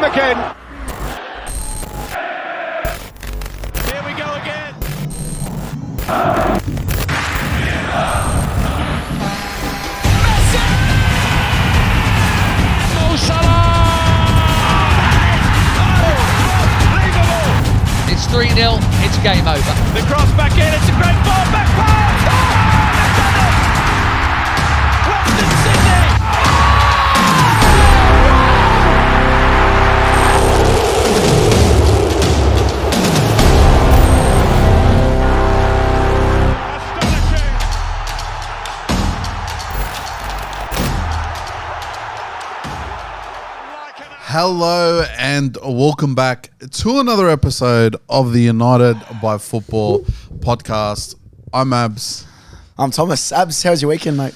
time again. Here we go again. Mo Salah! It's 3-0, it's game over. The cross back in, it's a great ball, back pass! Oh, Western Sydney! Hello and welcome back to another episode of the United by Football podcast. I'm Abs. I'm Thomas. Abs, how's your weekend, mate?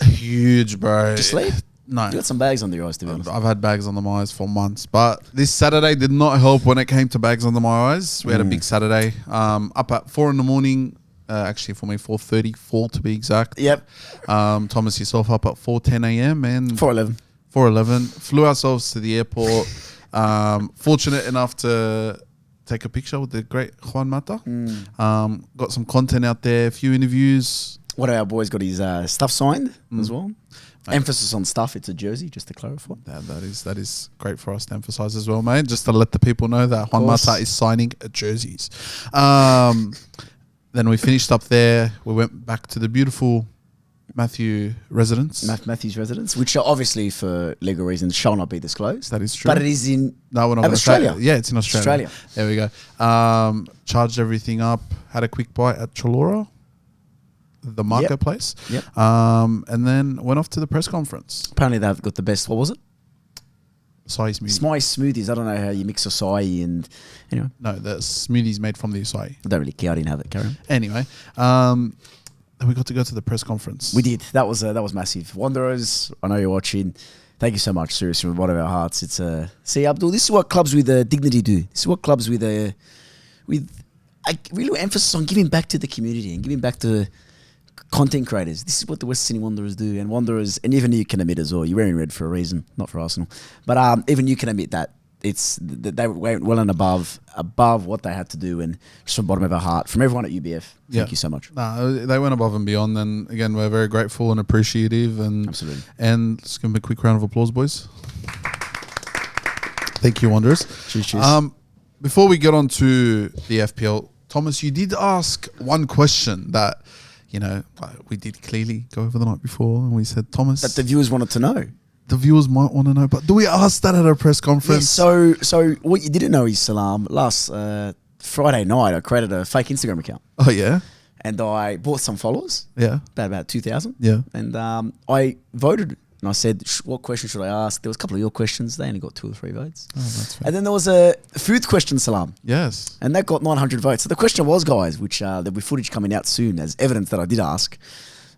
Huge, bro. Did you sleep? No. You got some bags under your eyes, to be honest. I've had bags under my eyes for months, but this Saturday did not help when it came to bags under my eyes. We had a big Saturday. Up at 4 in the morning. Actually, for me, 4:34 to be exact. Yep. Thomas, yourself up at 4:10 a.m. and 4:11. 4:11. Flew ourselves to the airport. Fortunate enough to take a picture with the great Juan Mata. Got some content out there, a few interviews. What our boys got his stuff signed as well. Emphasis on stuff. It's a jersey, just to clarify. That is great for us to emphasise as well, mate. Just to let the people know that Juan Mata is signing jerseys. Then we finished up there. We went back to the beautiful Matthew's residence, which are obviously for legal reasons shall not be disclosed. That is true. But it is in we're not Australia. Yeah, it's in Australia. There we go. Charged everything up. Had a quick bite at Chalora, the marketplace. Yep. And then went off to the press conference. Apparently they've got the best, what was it? Acai smoothie. Smoothies. I don't know how you mix acai and, anyway. No, the smoothie's made from the acai. I don't really care. I didn't have it, Karen. Anyway, then we got to go to the press conference. We did. That was massive. Wanderers, I know you're watching. Thank you so much, seriously, from the bottom of our hearts. It's see, Abdul, this is what clubs with dignity do. This is what clubs with a real emphasis on giving back to the community and giving back to content creators. This is what the West Sydney Wanderers do, and Wanderers, and even you can admit as well. You're wearing red for a reason, not for Arsenal, but even you can admit that they went well and above what they had to do, and just from the bottom of our heart, from everyone at UBF, thank you so much. They went above and beyond, and again, we're very grateful and appreciative. And absolutely. And let's give them a quick round of applause, boys. Thank you, Wanderers. Cheers. Before we get on to the FPL, Thomas, you did ask one question that, we did clearly go over the night before, and we said, Thomas, that the viewers wanted to know. The viewers might want to know, but do we ask that at a press conference? Yeah, so what you didn't know is, Salam, last Friday night, I created a fake Instagram account. Oh, yeah? And I bought some followers. Yeah. About 2,000. Yeah. And I voted, and I said, what question should I ask? There was a couple of your questions. They only got 2 or 3 votes. Oh, that's fair. And then there was a food question, Salam. Yes. And that got 900 votes. So the question was, guys, which there'll be footage coming out soon as evidence that I did ask.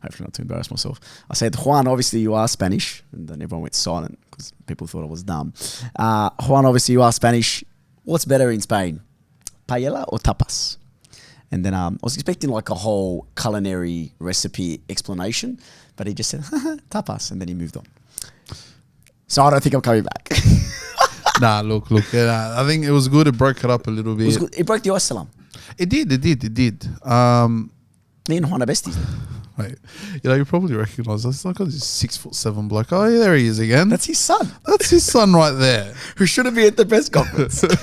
Hopefully not to embarrass myself. I said, Juan, obviously you are Spanish. And then everyone went silent because people thought I was dumb. Juan, obviously you are Spanish. What's better in Spain? Paella or tapas? And then I was expecting like a whole culinary recipe explanation. But he just said, tapas. And then he moved on. So I don't think I'm coming back. Nah, look. I think it was good. It broke it up a little bit. It was good. It broke the ice, Salam. It did. Me and Juan are besties. Wait, you probably recognise us. Like this 6'7" bloke. Oh, yeah, there he is again. That's his son. That's his son right there. Who shouldn't be at the press conference. It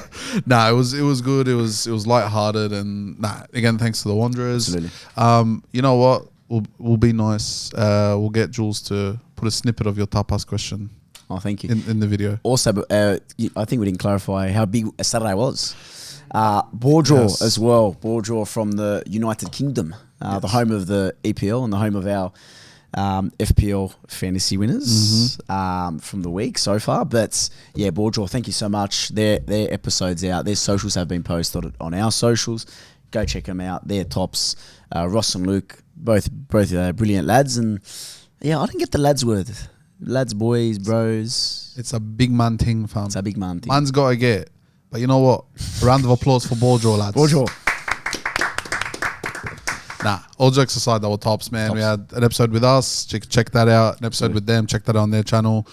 was good. It was lighthearted, and again, thanks to the Wanderers. Absolutely. You know what? We'll be nice. We'll get Jules to put a snippet of your tapas question. Oh, thank you. In the video. Also, I think we didn't clarify how big Saturday was. Bordraw as well. Bordraw from the United Kingdom. The home of the EPL and the home of our FPL fantasy winners from the week so far. But yeah, Bordraw, thank you so much. Their episode's out. Their socials have been posted on our socials. Go check them out. They're tops. Ross and Luke, both brilliant lads. And yeah, I didn't get the lads word. Lads, boys, bros. It's a big man thing, fam. It's a big man thing. Man's got to get. But you know what? A round of applause for Bordraw, lads. Bordraw. All jokes aside, they were tops, man. We had an episode with us. Check that out. An episode with them. Check that out on their channel.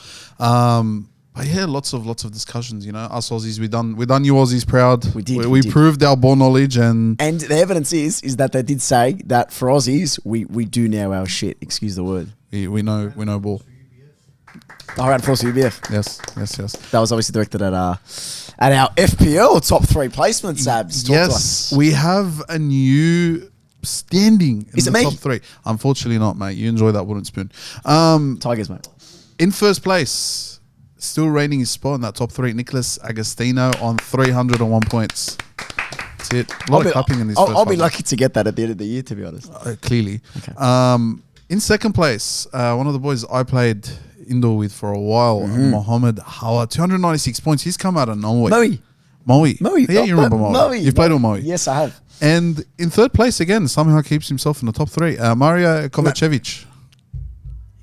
But yeah, lots of discussions. You know, us Aussies, we done you Aussies proud. We did, We we did. proved our ball knowledge, and And the evidence is that they did say that for Aussies, we do know our shit. Excuse the word. we know ball. All right, for UBF. Yes. That was obviously directed at our FPL top 3 placements. Abs. Talk to Yes, us. we have a new standing in Is the it me? top 3. Unfortunately, not, mate. You enjoy that wooden spoon. Tigers, mate. In first place, still reigning his spot in that top 3, Nicholas Agostino on 301 points. That's it. A lot of clapping in this first I'll be one. lucky to get that at the end of the year, to be honest. Clearly. Okay. In second place, one of the boys I played indoor with for a while, Mohammed Hawa, 296 points. He's come out of nowhere. Moe. Yeah, you remember Moe. You've played with Moe. Yes, I have. And in third place again, somehow keeps himself in the top 3. Mario Kovacevic.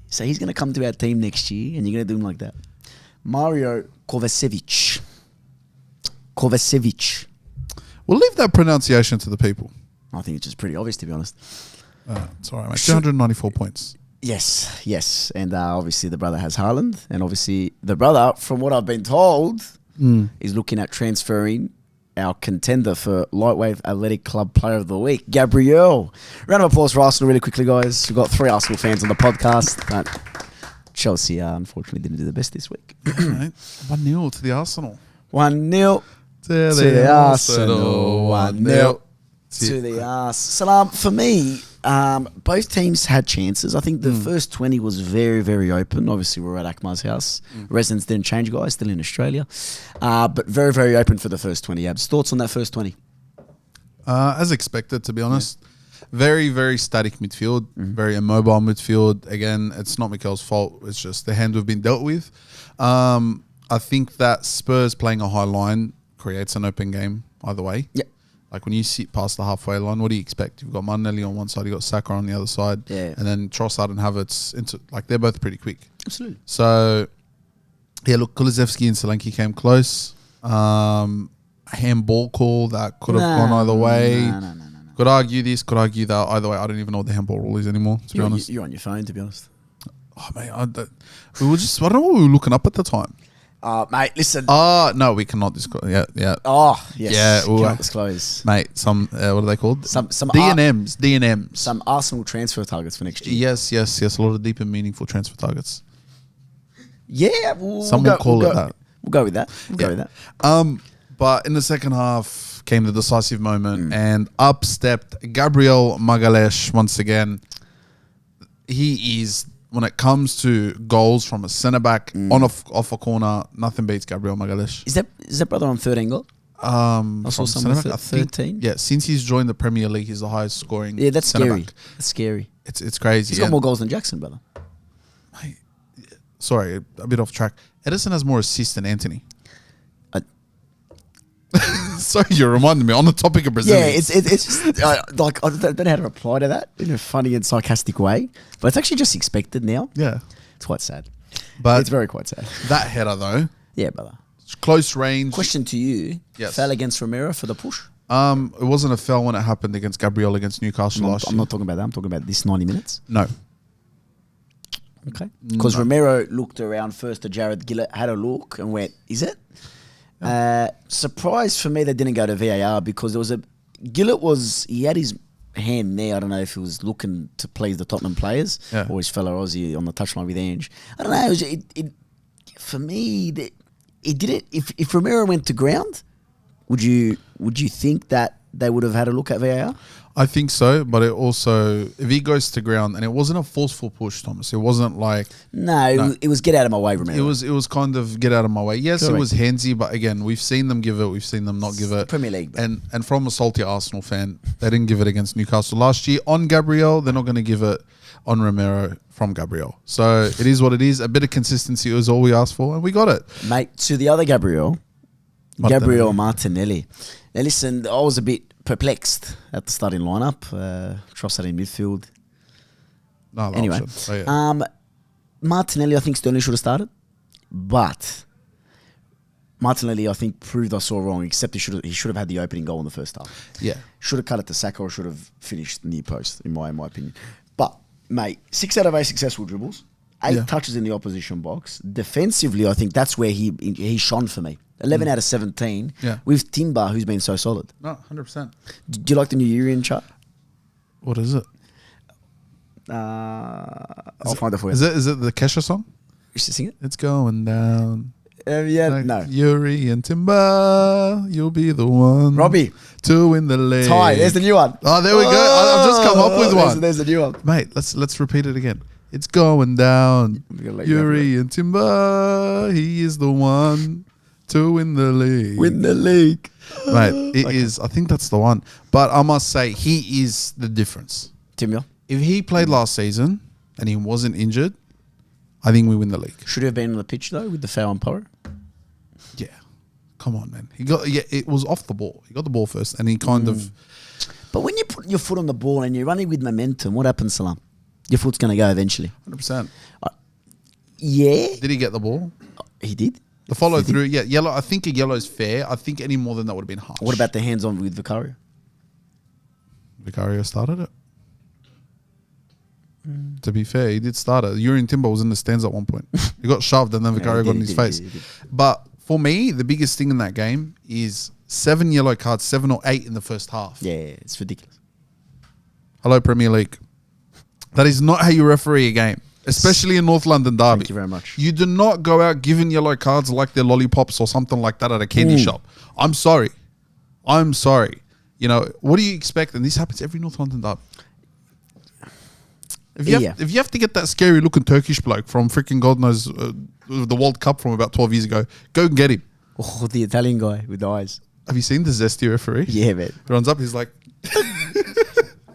So he's going to come to our team next year, and you're going to do him like that. Mario Kovacevic. We'll leave that pronunciation to the people. I think it's just pretty obvious, to be honest. It's all right, mate. 294 points. Yes. And obviously the brother has Haaland. And obviously the brother, from what I've been told, is looking at transferring our contender for Lightweight Athletic Club Player of the Week, Gabriel. Round of applause for Arsenal really quickly, guys. We've got 3 Arsenal fans on the podcast. But Chelsea, unfortunately, didn't do the best this week. 1-0 to the Arsenal. 1-0 to the Arsenal. 1-0 to the Arsenal. Salam, for me, both teams had chances. I think the first 20 was very, very open. Obviously, we're at Akmar's house. Residents didn't change, guys. Still in Australia. But very, very open for the first 20. Abs, thoughts on that first 20? As expected, to be honest. Very, very static midfield. Very immobile midfield. Again, it's not Mikel's fault. It's just the hand we've been dealt with. I think that Spurs playing a high line creates an open game either way. Yeah. Like when you sit past the halfway line, what do you expect? You've got Martinelli on one side, you've got Saka on the other side, Yeah. and then Trossard and Havertz. They're both pretty quick. Absolutely. So, yeah, look, Kulusevski and Solanke came close. A handball call that could have gone either way. No. Could argue this, could argue that. Either way, I don't even know what the handball rule is anymore, to be honest. You're on your phone, to be honest. Oh, mate, I don't know what we were looking up at the time. Mate, listen. No, we cannot disclose. Yeah. Oh, yes. Yeah, Cannot disclose. Mate, some, what are they called? Some DNMs. Some Arsenal transfer targets for next year. Yes. A lot of deep and meaningful transfer targets. Yeah, Some will call it that. We'll go with that. Go with that. But in the second half came the decisive moment, and up stepped Gabriel Magalhaes once again. He is, when it comes to goals from a centre back off a corner, nothing beats Gabriel Magalhaes. Is that brother on 13 goal? I saw From someone centre back, I think, 13. yeah, since he's joined the Premier League, he's the highest scoring. Yeah, that's centre scary. back. That's scary. It's crazy. He's got more goals than Jackson, brother. Sorry, a bit off track. Edison has more assists than Anthony. Sorry, you reminded me on the topic of Brazil. Yeah, it's just like I don't know how to reply to that in a funny and sarcastic way, but it's actually just expected now. Yeah, It's quite sad. but It's very quite sad. that header though, Yeah, brother. it's close range. Question to you: Yes. Foul against Romero for the push? It wasn't a foul when it happened against Gabriel against Newcastle I'm last not, I'm year. not talking about that. I'm talking about this 90 minutes. No, Okay. Because Romero looked around first to Jared Gillett, had a look and went, is it? Surprise for me they didn't go to VAR because there was he had his hand there. I don't know if he was looking to please the Tottenham players or his fellow Aussie on the touchline with Ange. I don't know. For me, it didn't. If Romero went to ground, would you think that they would have had a look at VAR? I think so, but it also, if he goes to ground, and it wasn't a forceful push, Thomas. It wasn't like No. It was get out of my way, Romero. it was kind of get out of my way. Yes, Correct. it was handsy, but again, we've seen them give it, we've seen them not give it. Premier League, bro. And from a salty Arsenal fan, they didn't give it against Newcastle last year on Gabriel. They're not going to give it on Romero from Gabriel. So it is what it is. A bit of consistency was all we asked for, and we got it. Mate, to the other Gabriel Martinelli. Now listen, I was a bit perplexed at the starting lineup. Trossard in midfield. No, Anyway, option. So, yeah. Martinelli, I think Sterling should have started, but Martinelli, I think, proved us all wrong. Except he should have had the opening goal in the first half. Yeah. Should have cut it to Saka or should have finished near post, in my opinion. But mate, 6 out of 8 successful dribbles. 8 Yeah. touches in the opposition box. Defensively, I think that's where he shone for me. 11 out of 17 Yeah. with Timber, who's been so solid. No, 100%. Do you like the new Urian chart? What is it? I'll find it for you. Is it the Kesha song? You should sing it. It's going down. Yeah, Like no. Yuri and Timber, you'll be the one. Robbie. To win the league. Ty, there's the new one. Oh, there we go. I've just come up with one. There's the new one. Mate, let's repeat it again. It's going down. I'm gonna let you have Yuri and Timber, he is the one to win the league. Win the league. Mate, it is. I think that's the one. But I must say, he is the difference. Timber. If he played last season and he wasn't injured, I think we win the league. Should have been on the pitch, though, with the foul and Porro. Yeah. Come on, man. It was off the ball. He got the ball first and he kind of... But when you put your foot on the ball and you're running with momentum, what happens, Salam? Your foot's going to go eventually. 100%. Yeah. Did he get the ball? He did. The follow through, yeah, yellow. I think a yellow is fair. I think any more than that would have been harsh. What about the hands-on with Vicario? Vicario started it. To be fair, he did start it. Urian Timber was in the stands at one point. He got shoved and then Vicario got in his face. He did. But for me, the biggest thing in that game is 7 yellow cards, 7 or 8 in the first half. Yeah, it's ridiculous. Hello, Premier League. That is not how you referee a game, especially in North London derby. Thank you very much. You do not go out giving yellow cards like they're lollipops or something like that at a candy shop. I'm sorry. You know, what do you expect? And this happens every North London derby. If you have to get that scary looking Turkish bloke from freaking God knows the World Cup from about 12 years ago, go and get him. Oh, the Italian guy with the eyes. Have you seen the zesty referee? Yeah, man. He runs up, he's like...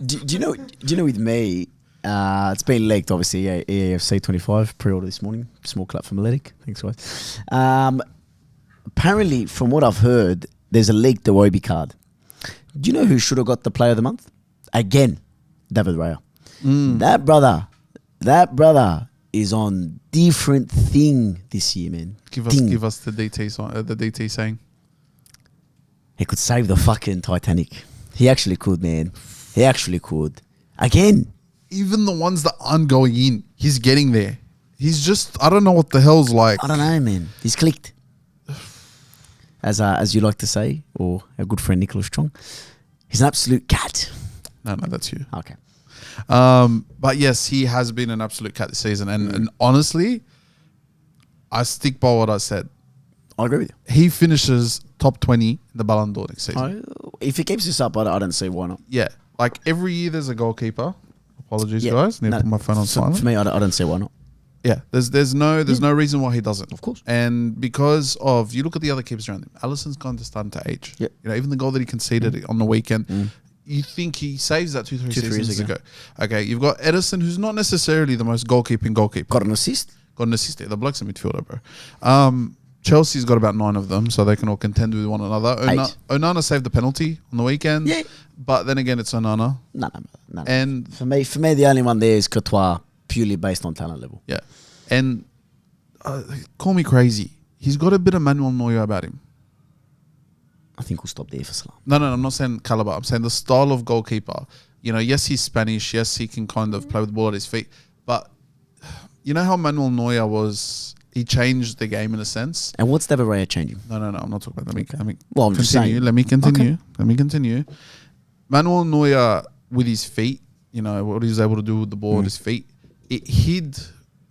Do you know with me, it's been leaked, obviously, EAFC 25, pre-order this morning. Small clap for Maletic. Thanks, guys. Apparently, from what I've heard, there's a leaked Awobi card. Do you know who should have got the player of the month? Again, David Raya. That brother is on different thing this year, man. Give us the DT saying. He could save the fucking Titanic. He actually could, man. He actually could. Again. Even the ones that aren't going in, he's getting there. He's just, I don't know what the hell's like. I don't know, man. He's clicked. As you like to say, or our good friend Nicholas Strong, he's an absolute cat. No, that's you. Okay. But yes, he has been an absolute cat this season. And honestly, I stick by what I said. I agree with you. He finishes top 20 in the Ballon d'Or next season. If he keeps this up, I don't see why not. Yeah. Like every year there's a goalkeeper. Apologies, guys. Need to put my phone on silent. For me, I don't see why not. Yeah, there's no reason why he doesn't. Of course. And because of, you look at the other keepers around him, Alisson's kind of starting to age. Yeah. You know, even the goal that he conceded on the weekend, you think he saves that 2-3 seasons ago. Okay, you've got Edison, who's not necessarily the most goalkeeping goalkeeper. Got an assist. There. The bloke's a midfielder, bro. Chelsea's got about 9 of them, so they can all contend with one another. 8. Onana saved the penalty on the weekend. Yeah. But then again, it's Onana. No. And For me, the only one there is Courtois, purely based on talent level. yeah. And call me crazy. He's got a bit of Manuel Neuer about him. I think we'll stop there for Salam. No, I'm not saying caliber. I'm saying the style of goalkeeper. You know, yes, he's Spanish. Yes, he can kind of play with the ball at his feet. But you know how Manuel Neuer was... He changed the game in a sense. And what's David Raya changing? No. I'm not talking about that. Let me Well, I'm just saying. Let me continue. Okay. Let me continue. Manuel Neuer, with his feet, you know, what he was able to do with the ball at his feet, it hid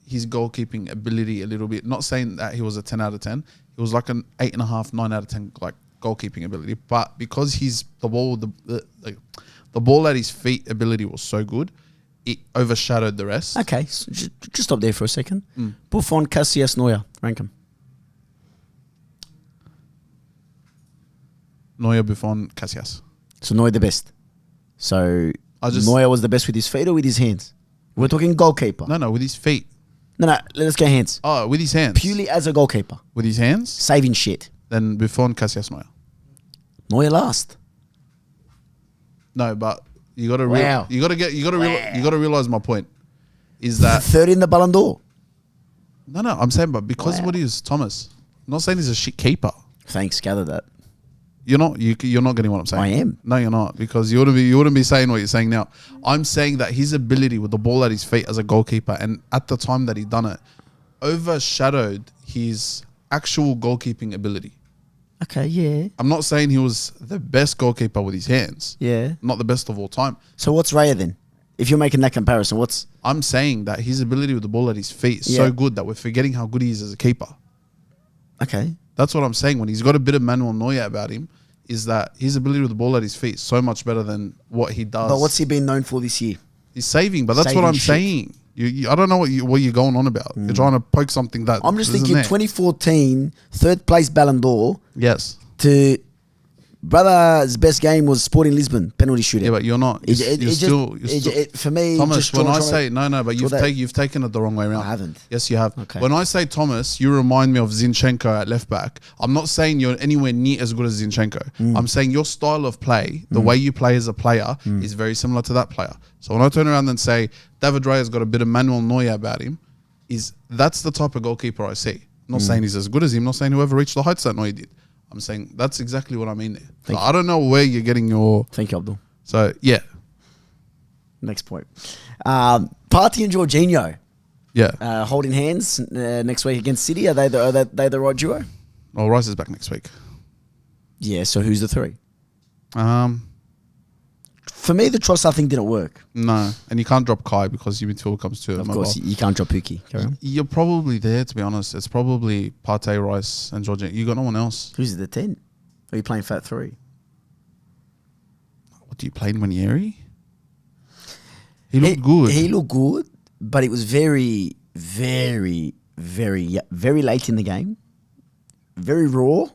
his goalkeeping ability a little bit. Not saying that he was a 10 out of 10. He was like an 8.5, 9 out of 10, like, goalkeeping ability. But because the ball at his feet ability was so good, it overshadowed the rest. Okay, so just stop there for a second. Buffon, Casillas, Neuer, rank them. Neuer, Buffon, Casillas. So Neuer the best. So just- Neuer was the best with his feet or with his hands? We're talking goalkeeper. No, with his feet. No, let's go hands. Oh, with his hands. Purely as a goalkeeper. With his hands? Saving shit. Then Buffon, Casillas, Neuer. Neuer last. No, but you got to Wow. you got to realize my point is that Third in the Ballon d'Or. no, I'm saying, but because of what he is, Thomas. I'm not saying he's a shit keeper. Thanks, gather that. You're not. You're not getting what I'm saying. I am. No, you're not, because you wouldn't be saying what you're saying now. I'm saying that his ability with the ball at his feet as a goalkeeper, and at the time that he done it, overshadowed his actual goalkeeping ability. Okay, yeah. I'm not saying he was the best goalkeeper with his hands. Yeah. Not the best of all time. So what's Raya then? If you're making that comparison, what's... I'm saying that his ability with the ball at his feet is Yeah. so good that we're forgetting how good he is as a keeper. Okay. That's what I'm saying. When he's got a bit of Manuel Neuer about him, is that his ability with the ball at his feet is so much better than what he does. But what's he been known for this year? He's saving, but that's Saving what I'm shit. saying. I don't know what you're going on about. You're trying to poke something that I'm just isn't thinking there. 2014, third place Ballon d'Or Yes. to... Brother's best game was Sporting Lisbon, penalty shooting. Yeah, but you're not. You're still. For me, Thomas, just when trying I to- say no, but you've taken it the wrong way around. I haven't. Yes, you have. Okay. When I say Thomas, you remind me of Zinchenko at left back. I'm not saying you're anywhere near as good as Zinchenko. I'm saying your style of play, the way you play as a player, is very similar to that player. So when I turn around and say David Raya's got a bit of Manuel Neuer about him, that's the type of goalkeeper I see. I'm not saying he's as good as him. I'm not saying whoever reached the heights that Neuer did. I'm saying that's exactly what I mean there. So I don't know where you're getting your... Thank you, Abdul. So, yeah. Next point. Partey and Jorginho Yeah. holding hands next week against City. Are they the right duo? Well, Rice is back next week. Yeah, so who's the three? Um, For me, the Trossard thing didn't work. No. And you can't drop Kai because your midfield comes to Of course, you can't drop Pookie. Carry on. You're probably there, to be honest. It's probably Partey, Rice, and Jorginho. You got no one else. Who's the 10? Are you playing Fat 3? What, do you play Manieri? He looked good. He looked good, but it was very, very, very late in the game. Very raw.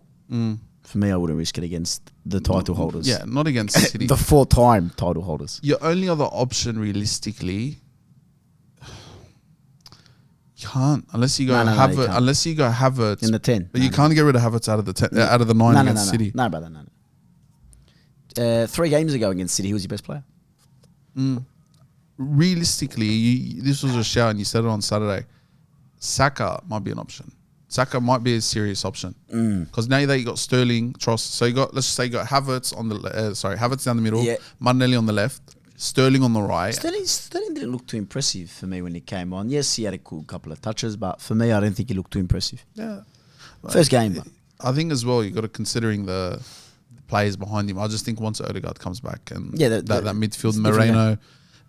For me, I wouldn't risk it against the title holders. Yeah, not against City. The 4-time title holders. Your only other option, realistically, you can't unless you go No, you Havertz. can't. Unless you go Havertz In the 10. but you can't get rid of Havertz out of the 10, out of the 9 against City. No, brother, no. 3 games ago against City, who was your best player? Realistically, this was a shout, and you said it on Saturday. Saka might be an option. Saka might be a serious option because now that you got Sterling, Tross. So you got, let's just say you got Havertz on the Havertz down the middle, Yeah. Martinelli on the left, Sterling on the right. Sterling didn't look too impressive for me when he came on. Yes, he had a cool couple of touches, but for me, I don't think he looked too impressive. Yeah, First game. I think as well you got to considering the players behind him. I just think once Odegaard comes back and Yeah, that midfield, it's different Moreno,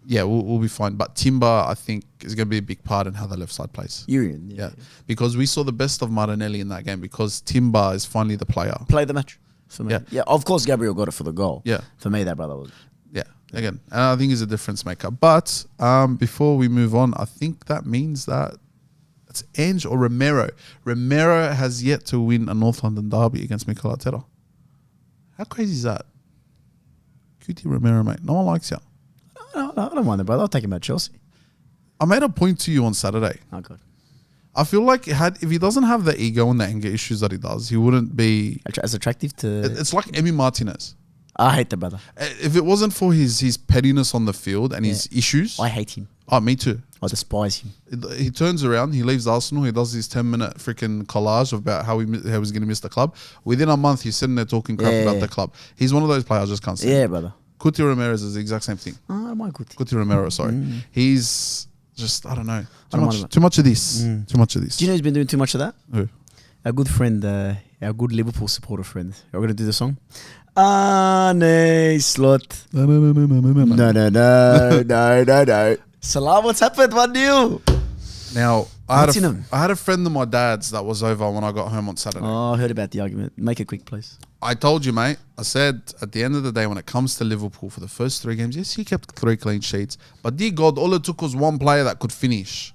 yeah, we'll be fine. But Timber, I think, is going to be a big part in how the left side plays. Yeah, because we saw the best of Martinelli in that game because Timber is finally the player. Play the match for me. Yeah. Yeah, of course, Gabriel got it for the goal. Yeah. For me, that brother was. Yeah, again, and I think he's a difference maker. But before we move on, I think that means that it's Ange or Romero. Romero has yet to win a North London derby against Mikel Arteta. How crazy is that? QT Romero, mate. No one likes you. No, I don't mind that, brother. I'll take him at Chelsea. I made a point to you on Saturday. Oh, God. I feel like if he doesn't have the ego and the anger issues that he does, he wouldn't be... As attractive to... It's like Emi Martinez. I hate the brother. If it wasn't for his pettiness on the field and his issues... I hate him. Oh, me too. I despise him. He turns around, he leaves Arsenal, he does his 10-minute freaking collage about how he's going to miss the club. Within a month, he's sitting there talking crap about the club. He's one of those players I just can't stand. Yeah, brother. Coutinho Ramirez is the exact same thing. Oh, I don't mind Guti. Coutinho Romero, sorry. He's just, I don't know. don't mind that. Too much of this. Too much of this. Do you know who's been doing too much of that? Who? Our good friend, our good Liverpool supporter friend. Are we going to do the song? Arne Slot. No. No. Salah, what's happened? 1-0. Now, What's in him? I had a friend of my dad's that was over when I got home on Saturday. Oh, I heard about the argument. Make it quick, please. I told you, mate. I said at the end of the day, when it comes to Liverpool for the first 3 games, yes, he kept 3 clean sheets. But dear God, all it took was one player that could finish.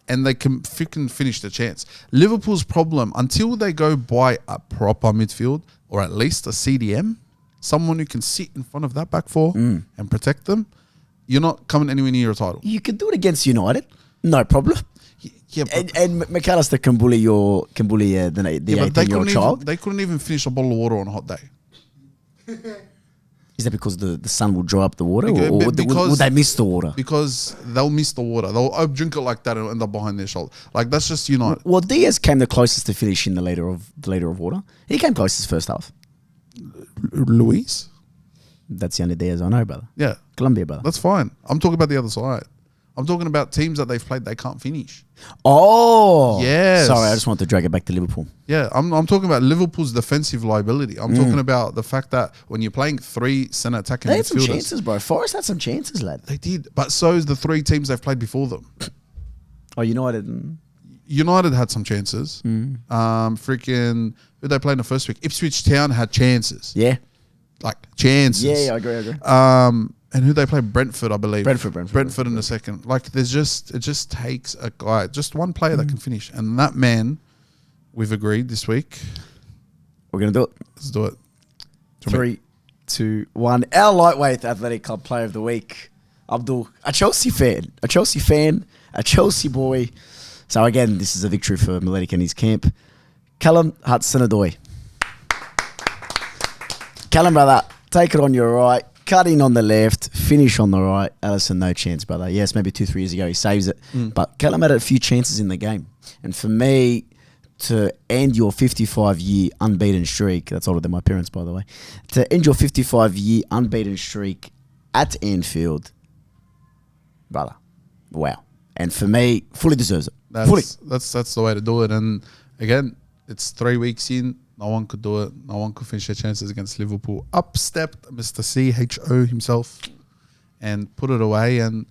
And they can freaking finish the chance. Liverpool's problem, until they go buy a proper midfield or at least a CDM, someone who can sit in front of that back four and protect them, you're not coming anywhere near a title. You can do it against United. No problem. Yeah, but, And McAllister can bully the but 18-year-old child. they couldn't even finish a bottle of water on a hot day. Is that because the sun will dry up the water, Because- or would they miss the water? Because they'll miss the water. They'll drink it like that and end up behind their shoulder. Like, that's just United. Well, Diaz came the closest to finishing the leader of water. He came closest first half. Luis? That's the only Diaz I know, brother. Yeah. Colombia, brother. That's fine. I'm talking about the other side. I'm talking about teams that they've played they can't finish. Oh, Yes. Sorry, I just want to drag it back to Liverpool. Yeah, I'm talking about Liverpool's defensive liability. I'm talking about the fact that when you're playing three centre attacking They had some midfielders, chances, bro. Forrest had some chances, lad. they did, but so is the three teams they've played before them. Oh, United. United had some chances. Freaking who they played in the first week? Ipswich Town had chances, Yeah. like chances. Yeah, I agree. And who they play? Brentford, I believe. Brentford. in the second. Like it just takes a guy, just one player that can finish, and that man, we've agreed this week. We're going to do it. Let's do it. 3, 2, 1. Our lightweight athletic club player of the week, Abdul, a Chelsea fan, a Chelsea boy. So again, this is a victory for Miletic and his camp. Callum Hudson-Odoi. Callum, brother, take it on your right, cut in on the left, finish on the right. Alisson, no chance, brother. Yes, maybe 2-3 years ago he saves it. But Callum had a few chances in the game. And for me, to end your 55-year unbeaten streak, that's older than my parents, by the way, to end your 55-year unbeaten streak at Anfield, brother, wow. And for me, fully deserves it. That's the way to do it. And again, it's 3 weeks in. No one could do it. No one could finish their chances against Liverpool. Up stepped Mr. CHO himself and put it away. And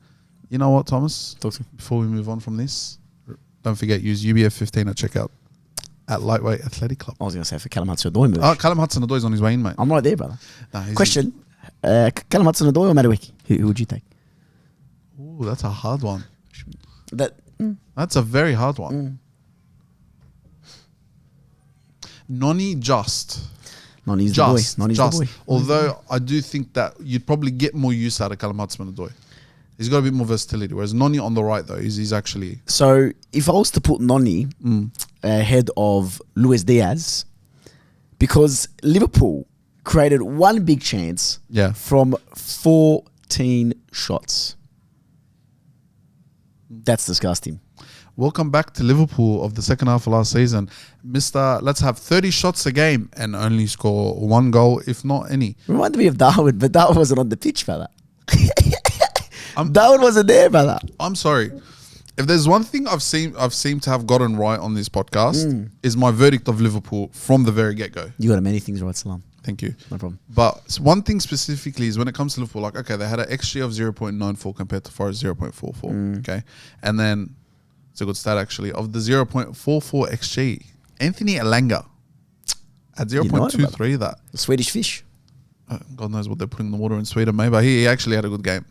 you know what, Thomas? Talk to me. Before we move on from this, don't forget, use UBF15 at checkout at Lightweight Athletic Club. I was going to say for Callum Hudson-Odoi. Oh, Callum Hudson-Odoi is on his way in, mate. I'm right there, brother. Nah, Question. Callum Hudson-Odoi or Madueke? Who would you take? Ooh, that's a hard one. That's a very hard one. Noni just. Noni's the boy. Noni's the boy. Although I do think that you'd probably get more use out of Callum Hudson-Odoi. He's got a bit more versatility. Whereas Noni on the right, though, he's actually... So if I was to put Noni ahead of Luis Diaz, because Liverpool created one big chance from 14 shots. That's disgusting. Welcome back to Liverpool of the second half of last season. Let's have 30 shots a game and only score one goal, if not any. Reminded me of Darwin, but Darwin wasn't on the pitch, brother. Darwin wasn't there, brother. I'm sorry. If there's one thing I've seemed to have gotten right on this podcast is my verdict of Liverpool from the very get-go. You got many things right, Salam. Thank you. No problem. But one thing specifically is when it comes to Liverpool, like, okay, they had an XG of 0.94 compared to Forrest 0.44, okay? And then, it's a good stat actually, of the 0.44 XG, Anthony Elanga at 0.23 that. The Swedish fish. God knows what they're putting in the water in Sweden, maybe, but he actually had a good game.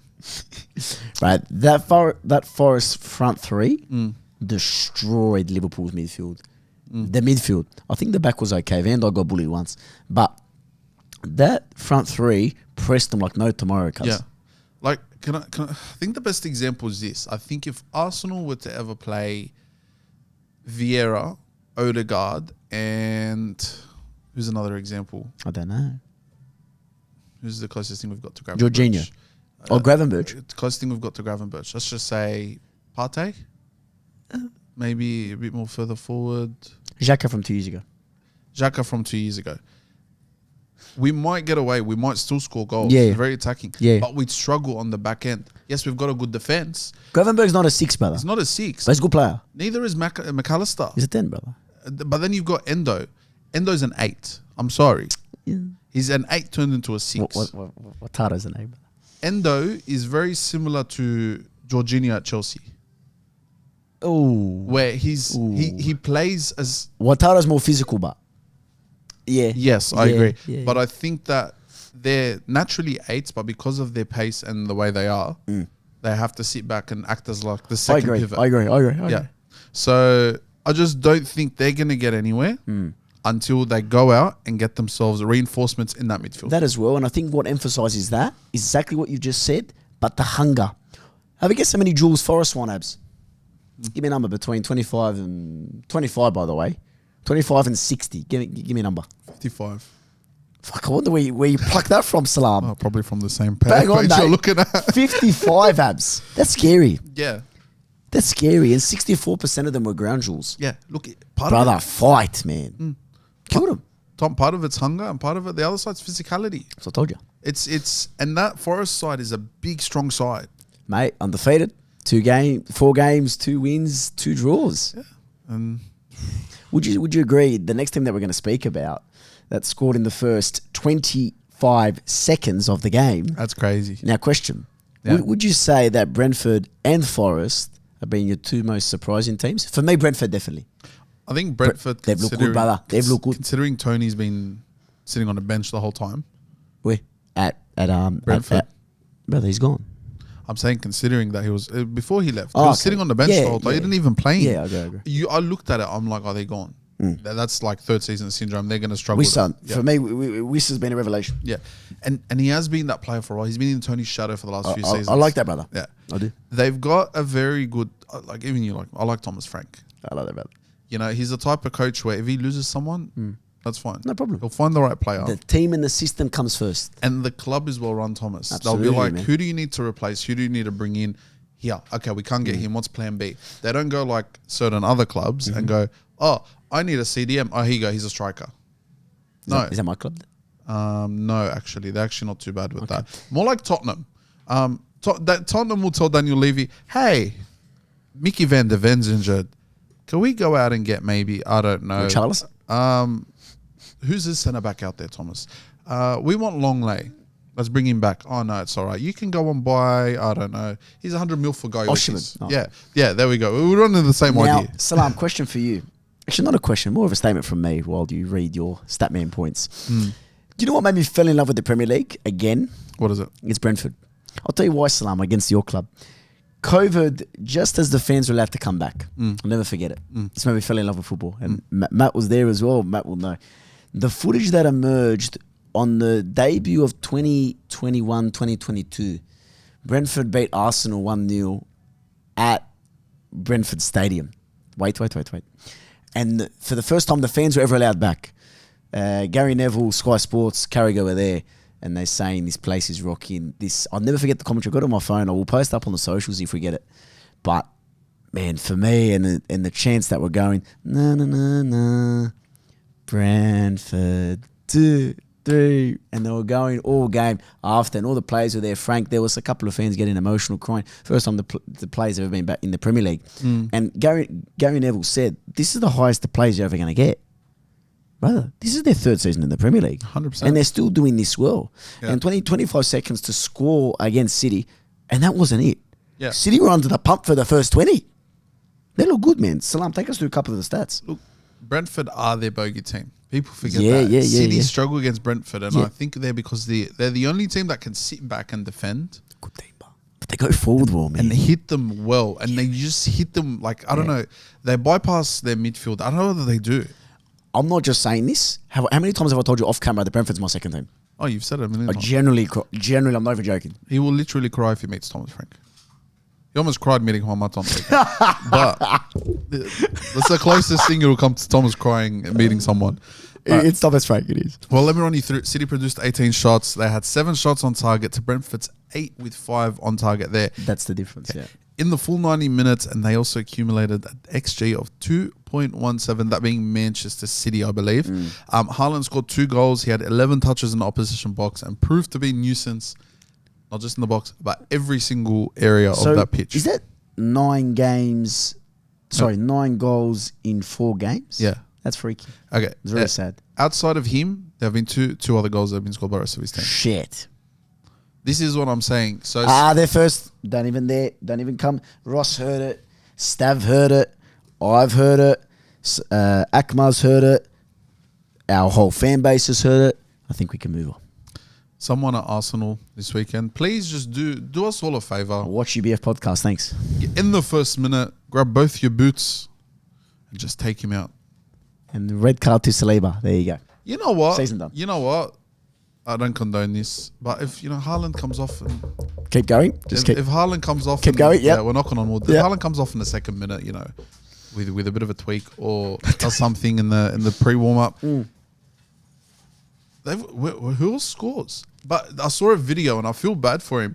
Right, that Forest front three destroyed Liverpool's midfield. The midfield, I think the back was okay. Van Dijk got bullied once, but that front three pressed them like no tomorrow. Cuz. Yeah, like can I think the best example is this. I think if Arsenal were to ever play Vieira, Odegaard, and who's another example? I don't know. Who's the closest thing we've got to Gravenberch? Jorginho. Gravenberch. The closest thing we've got to Gravenberch. Let's just say Partey. Maybe a bit more further forward. Xhaka from 2 years ago. Xhaka from 2 years ago. We might get away. We might still score goals. Yeah. Very attacking. Yeah. But we'd struggle on the back end. Yes, we've got a good defense. Gravenberch's not a 6, brother. He's not a 6. But he's a good player. Neither is McAllister. He's a 10, brother. But then you've got Endo. Endo's an 8. I'm sorry. Yeah. He's an 8 turned into a 6. What Tato's the name, brother? Endo is very similar to Jorginho at Chelsea. Oh. Where he plays as... Wataro's more physical, but... Yeah. Yes, I agree. Yeah. But I think that they're naturally 8s, but because of their pace and the way they are, they have to sit back and act as like the second pivot. I agree. Yeah. So I just don't think they're going to get anywhere until they go out and get themselves reinforcements in that midfield. That as well. And I think what emphasises that is exactly what you just said, but the hunger. Have a guess how many Jules Forrest won, Abs? Give me a number between 25 and... 25, by the way. 25 and 60. Give me a number. 55. Fuck, I wonder where you plucked that from, Salam. Oh, probably from the same Bang on, page mate. you're looking at. 55, Abs. That's scary. Yeah. That's scary. And 64% of them were ground jewels. Yeah. Look, Brother, fight, man. Killed him. Tom, part of it's hunger, and part of it, the other side's physicality. So I told you. And that Forest side is a big, strong side. Mate, undefeated. 4 games, 2 wins, 2 draws. Yeah. And Would you agree the next team that we're going to speak about that scored in the first 25 seconds of the game? that's crazy. Now, question. Yeah. Would you say that Brentford and Forest have been your 2 most surprising teams? For me, Brentford definitely. I think Brentford, They've looked good, brother. They've looked good. Considering Tony's been sitting on the bench the whole time. Where? At Brentford. brother, he's gone. I'm saying considering that he was, before he left, Oh, he was okay. sitting on the bench Yeah, the whole time. yeah. He didn't even play. Yeah, I agree. I looked at it, I'm like, oh, they're gone. That's like third season syndrome. They're going to struggle. Wissa, Yeah. for me, Wissa has been a revelation. Yeah. And he has been that player for a while. He's been in Tony's shadow for the last few seasons. I like that, brother. Yeah. I do. They've got a very good, like even you like, I like Thomas Frank. I like that, brother. You know, he's the type of coach where if he loses someone, that's fine. No problem. He'll find the right player. The team and the system comes first. And the club is well run, Thomas. Absolutely, They'll be like, man. who do you need to replace? Who do you need to bring in? Here, okay, we can't get him. What's plan B? They don't go like certain other clubs and go, oh, I need a CDM. Oh, here you go. He's a striker. Is that my club? No, actually. They're actually not too bad with that. More like Tottenham. Tottenham will tell Daniel Levy, hey, Mickey van der Ven's injured. Can we go out and get maybe, I don't know. Charles? Who's his centre back out there, Thomas? We want Longley. Let's bring him back. Oh, no, it's all right. You can go and buy, I don't know. He's 100 mil for Goyal. Oshiman. Oh. Yeah, there we go. We're running the same Now, idea. Salam, question for you. Actually, not a question, more of a statement from me while you read your Statman points. Do you know what made me fall in love with the Premier League again? What is it? It's Brentford. I'll tell you why, Salam, against your club. COVID, just as the fans were allowed to come back, I'll never forget it. This made me fall in love with football. And Matt was there as well. Matt will know. The footage that emerged on the debut of 2021-2022, Brentford beat Arsenal 1-0 at Brentford Stadium. Wait. And for the first time, the fans were ever allowed back. Gary Neville, Sky Sports, Carragher were there, and they're saying this place is rocking. I'll never forget the commentary. I got it on my phone. I will post up on the socials if we get it. But, man, for me and the chants that were going, na, Brentford, 2, 3, and they were going all game after, and all the players were there. Frank, there was a couple of fans getting emotional, crying. First time the players have ever been back in the Premier League. And Gary Neville said, this is the highest the players are ever going to get. Brother, this is their 3rd season in the Premier League. 100%. And they're still doing this well. Yeah. And 25 seconds to score against City, and that wasn't it. Yeah. City were under the pump for the first 20. They look good, man. Salam, take us through a couple of the stats. Look, Brentford are their bogey team. People forget Yeah, that. yeah, City yeah. struggle against Brentford, and Yeah. I think they're because they're the only team that can sit back and defend Good team, but they go forward well, man. and hit them well. And they just hit them like, I don't know, they bypass their midfield. I don't know whether they do. I'm not just saying this. How many times have I told you off camera that Brentford's my second team? Oh, you've said it a million I times. generally, I'm not even joking. He will literally cry if he meets Thomas Frank. He almost cried meeting Juan Mata on the weekend. But that's the closest thing it will come to Thomas crying and meeting someone. It's Thomas Frank, it is. Well, let me run you through. City produced 18 shots. They had 7 shots on target to Brentford's 8 with 5 on target there. That's the difference, yeah. In the full 90 minutes, and they also accumulated an XG of 2.17, that being Manchester City, I believe. Haaland scored 2 goals. He had 11 touches in the opposition box and proved to be a nuisance, not just in the box, but every single area of that pitch. Is that 9 games? Sorry, 9 goals in 4 games? Yeah. That's freaky. Okay. It's very sad. Outside of him, there have been two other goals that have been scored by the rest of his team. Shit. This is what I'm saying. So They're first. Don't even come. Ross heard it. Stav heard it. I've heard it. Akmar's heard it. Our whole fan base has heard it. I think we can move on. someone at Arsenal this weekend, please just do us all a favour. Watch UBF podcast. Thanks. In the first minute, grab both your boots and just take him out. And the red card to Saliba. There you go. You know what? Season done. You know what? I don't condone this, but if Haaland comes off, and Keep going. Just if Haaland comes off, keep going. Yep. Yeah, we're knocking on wood. If Yep. Haaland comes off in the second minute, with a bit of a tweak or does something in the pre warm up, who else scores? But I saw a video and I feel bad for him.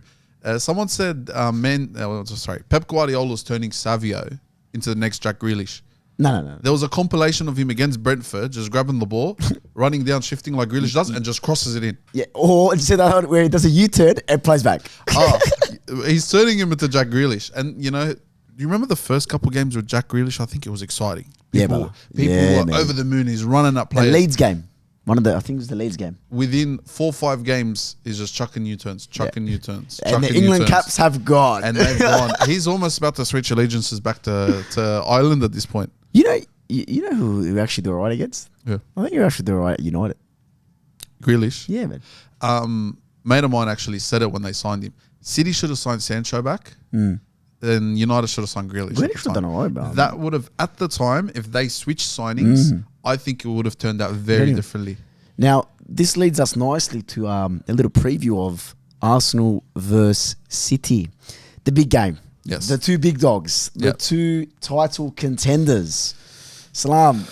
Someone said, Pep Guardiola's turning Savio into the next Jack Grealish. No. There was a compilation of him against Brentford, just grabbing the ball, running down, shifting like Grealish does, and just crosses it in. Yeah, or instead of where he does a U-turn and plays back. He's turning him into Jack Grealish. And, you know, do you remember the first couple games with Jack Grealish? I think it was exciting. People were over the moon. He's running up The players. Leeds game. I think it was the Leeds game. Within 4 or 5 games, he's just chucking U-turns, U-turns. And the England caps have gone. And they've gone. He's almost about to switch allegiances back to Ireland at this point. You know who actually do all right against? Yeah. I think you actually do all right at United. Grealish. Yeah, man. Mate of mine actually said it when they signed him. City should have signed Sancho back. Then United should have signed Grealish. Grealish should have done all right, bro. That would have, at the time, if they switched signings, I think it would have turned out very differently. Now, this leads us nicely to a little preview of Arsenal versus City. The big game. Yes. The two big dogs. The Yep. two title contenders. Salam,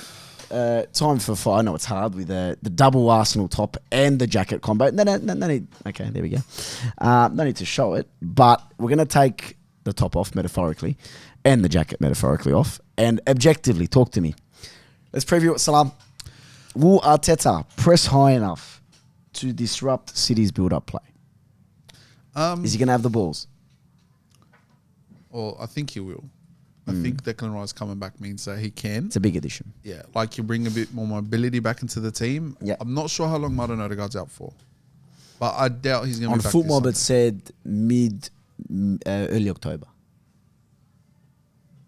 time for I know it's hard with the double Arsenal top and the jacket combo. No need. Okay, there we go. No need to show it, but we're going to take the top off metaphorically and the jacket metaphorically off and objectively talk to me. Let's preview it, Salam. Will Arteta press high enough to disrupt City's build-up play? Is he going to have the balls? Well, I think he will. I think Declan Rice coming back means that he can. It's a big addition. Yeah, like you bring a bit more mobility back into the team. Yeah. I'm not sure how long Martin Odegaard's out for, but I doubt he's going to On be back. Footmob, it this said early October.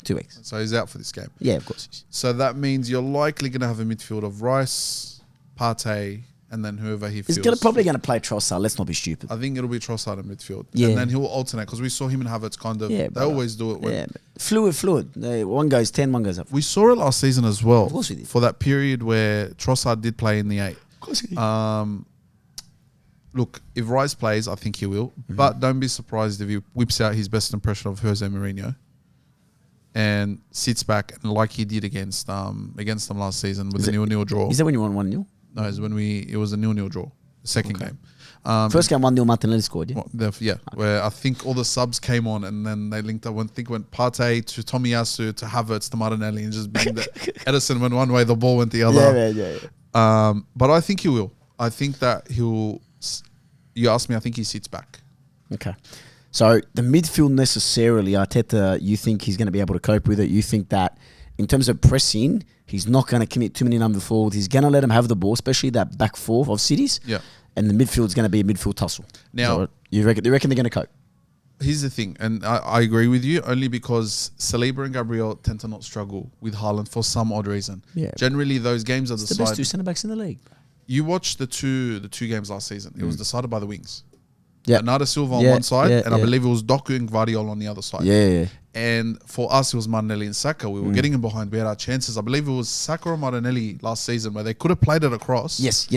2 weeks. summer. So he's out for this game. Yeah, of course. So that means you're likely going to have a midfield of Rice, Partey, and then whoever he feels. He's probably going to play Trossard. Let's not be stupid. I think it'll be Trossard in midfield. Yeah. And then he'll alternate because we saw him and Havertz kind of. Yeah, they always do it. When Fluid. One goes 10, one goes up. we saw it last season as well. Of course we did. For that period where Trossard did play in the 8. Of course he did. Look, if Rice plays, I think he will. But don't be surprised if he whips out his best impression of Jose Mourinho and sits back and like he did against them last season with the 0-0 draw. Is that when you won 1-0? No, it was a 0-0 draw, the second game. First game 1-0, Martinelli scored, yeah? Where I think all the subs came on and then they linked up. I think went Partey to Tomiyasu to Havertz to Martinelli and just banged it. Edison went one way, the ball went the other. Yeah. But I think he will. I think that he'll. You asked me, I think he sits back. Okay. So the midfield necessarily, Arteta, you think he's going to be able to cope with it? You think that in terms of pressing, he's not going to commit too many number forwards. He's going to let them have the ball, especially that back four of Cities. Yeah. And the midfield's going to be a midfield tussle. Now, so you reckon they're going to cope? Here's the thing, and I agree with you, only because Saliba and Gabriel tend to not struggle with Haaland for some odd reason. Yeah. Generally, those games are It's the best decided. two centre-backs in the league. You watched the two games last season. It was decided by the wings. Yeah. Bernardo Silva on one side, and I believe it was Doku and Gvardiol on the other side. Yeah. And for us, it was Martinelli and Saka. We were getting in behind. We had our chances. I believe it was Saka or Martinelli last season where they could have played it across. Yes.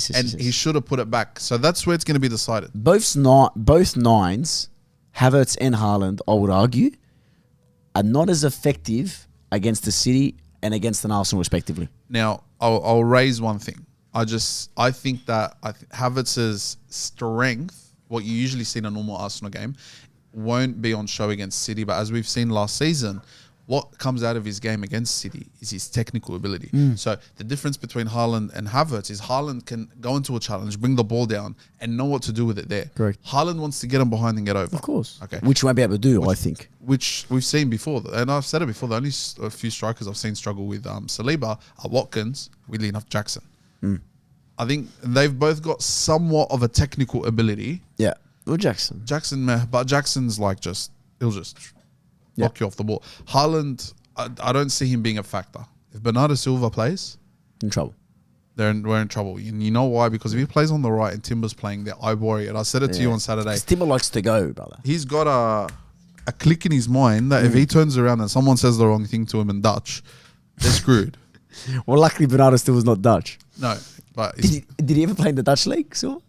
And he should have put it back. So that's where it's going to be decided. Both nines, Havertz and Haaland, I would argue, are not as effective against the City and against an Arsenal, respectively. Now, I'll raise one thing. I think that Havertz's strength, what you usually see in a normal Arsenal game, won't be on show against City. But as we've seen last season, what comes out of his game against City is his technical ability. So the difference between Haaland and Havertz is Haaland can go into a challenge, bring the ball down, and know what to do with it there. Correct. Haaland wants to get him behind and get over. Of course. Okay. Which you won't be able to do, I think. Which we've seen before. And I've said it before, the only a few strikers I've seen struggle with Saliba are Watkins, weirdly enough, Jackson. I think they've both got somewhat of a technical ability. Yeah. Or Jackson. But Jackson's like he'll just knock you off the ball. Haaland, I don't see him being a factor. If Bernardo Silva plays, In trouble. we're in trouble. And you know why? Because if he plays on the right and Timber's playing there, I worry. And I said it to you on Saturday. Timber likes to go, brother. He's got a click in his mind that if he turns around and someone says the wrong thing to him in Dutch, they're screwed. Well, luckily Bernardo still was not Dutch. No, but Did he ever play in the Dutch league, so?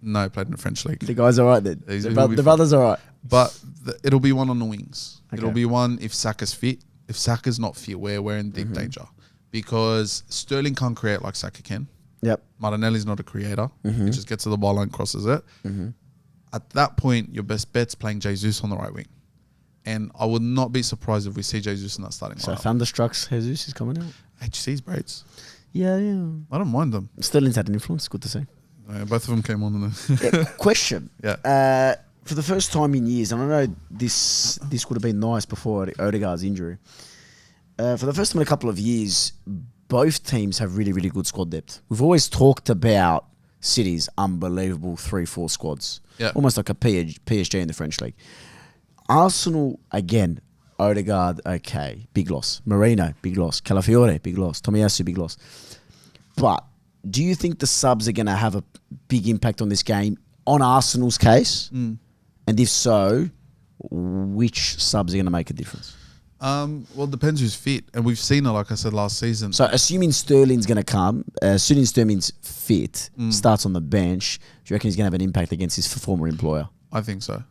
no, he played in the French league. The guy's all right then. He'll be The brother's all right. But it'll be one on the wings. Okay. It'll be one if Saka's fit. If Saka's not fit, we're in deep danger. Because Sterling can't create like Saka can. Yep. Martinelli's not a creator. He just gets to the ball line, crosses it. At that point, your best bet's playing Jesus on the right wing. And I would not be surprised if we see Jesus in that starting So lineup. Thunderstruck's Jesus is coming out. HC's braids. Yeah. I don't mind them. Sterling's had an influence. Good to see. Both of them came on. Question. Yeah. For the first time in years, and I know this would have been nice before Odegaard's injury. For the first time in a couple of years, both teams have really, really good squad depth. We've always talked about City's unbelievable 3-4 squads. Yeah. Almost like a PSG in the French league. Arsenal, again, Odegaard, okay, big loss. Marino, big loss. Calafiore, big loss. Tomiyasu, big loss. But do you think the subs are going to have a big impact on this game on Arsenal's case? And if so, which subs are going to make a difference? Well, it depends who's fit. And we've seen it, like I said, last season. So assuming Sterling's going to come, assuming Sterling's fit, starts on the bench, do you reckon he's going to have an impact against his former employer? I think so.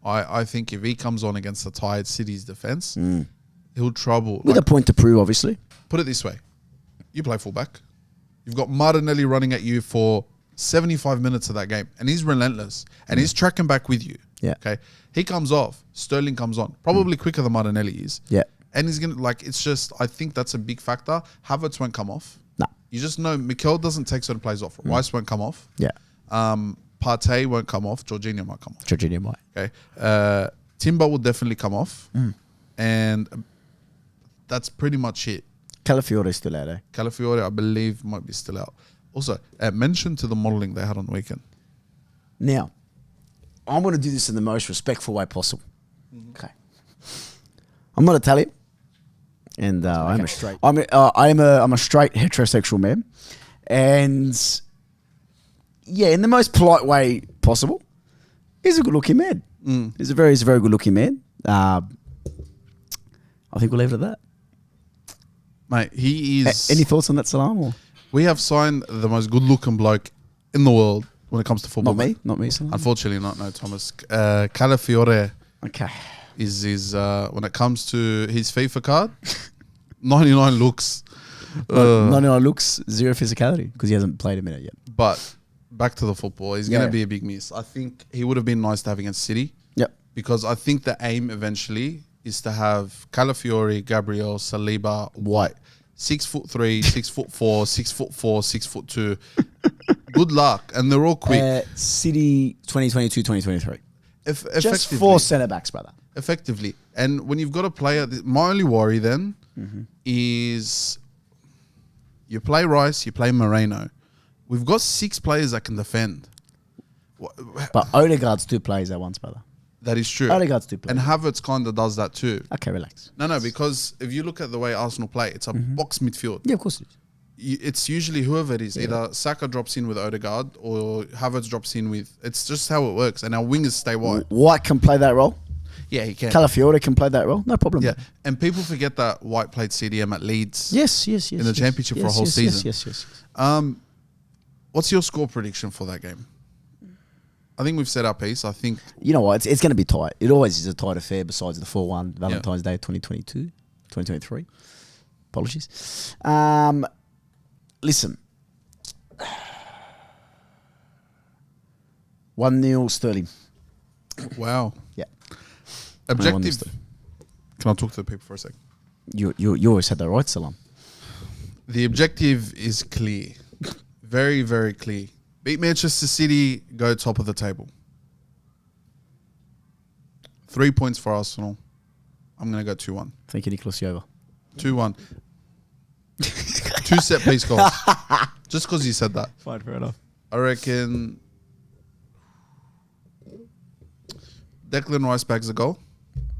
I think if he comes on against the tired City's defence, he'll trouble. With a point to prove, obviously. Put it this way. You play fullback. You've got Martinelli running at you for 75 minutes of that game. And he's relentless. And he's tracking back with you. Yeah. Okay. He comes off. Sterling comes on. Probably quicker than Martinelli is. Yeah. And he's going to, it's just, I think that's a big factor. Havertz won't come off. No. You just know Mikel doesn't take certain plays off. Rice won't come off. Yeah. Partey won't come off. Jorginho might come off. Jorginho might. Okay. Timber will definitely come off. And that's pretty much it. Calafiore's still out, eh? Calafiore, I believe, might be still out. Also, mention to the modelling they had on the weekend. Now, I'm going to do this in the most respectful way possible. Okay. I'm not Italian, and I'm a straight. I'm a straight heterosexual man, and yeah, in the most polite way possible, he's a good-looking man. He's a very good-looking man. I think we'll leave it at that. Mate, he is... Any thoughts on that, Salam? Or? We have signed the most good-looking bloke in the world when it comes to football. Not me, Salam. Unfortunately not, no, Thomas. Calafiore Okay. is when it comes to his FIFA card, 99 looks. 99 looks, 0 physicality, because he hasn't played a minute yet. But back to the football. He's going to be a big miss. I think he would have been nice to have against City. Yep. Because I think the aim eventually is to have Calafiore, Gabriel, Saliba, White. 6'3", 6'4", 6'4", 6'2". Good luck. And they're all quick. City 2022, 2023. Just Effectively. 4 centre-backs, brother. Effectively. And when you've got a player, my only worry then is you play Rice, you play Moreno. We've got 6 players that can defend. But Odegaard's 2 plays at once, brother. That is true. Odegaard's 2 plays. And Havertz kind of does that too. Okay, relax. No, because if you look at the way Arsenal play, it's a box midfield. Yeah, of course it is. It's usually whoever it is. Either Saka drops in with Odegaard or Havertz drops in with... It's just how it works. And our wingers stay wide. White can play that role. Yeah, he can. Calafiore can play that role. No problem. Yeah, and people forget that White played CDM at Leeds. Yes. In the championship for a whole season. Yes. What's your score prediction for that game? I think we've set our piece. I think... You know what? It's going to be tight. It always is a tight affair besides the 4-1 Valentine's Day 2022, 2023. Apologies. Listen. 1-0 Sterling. Wow. Yeah. Objective. Can I talk to the people for a second? You always had that right, Salam. The objective is clear. Very, very clear. Beat Manchester City, go top of the table. 3 points for Arsenal. I'm going to go 2-1. Thank you, Nicholas Yova. 2-1. 2 set piece goals. Just because you said that. Fine, fair enough. I reckon Declan Rice bags a goal.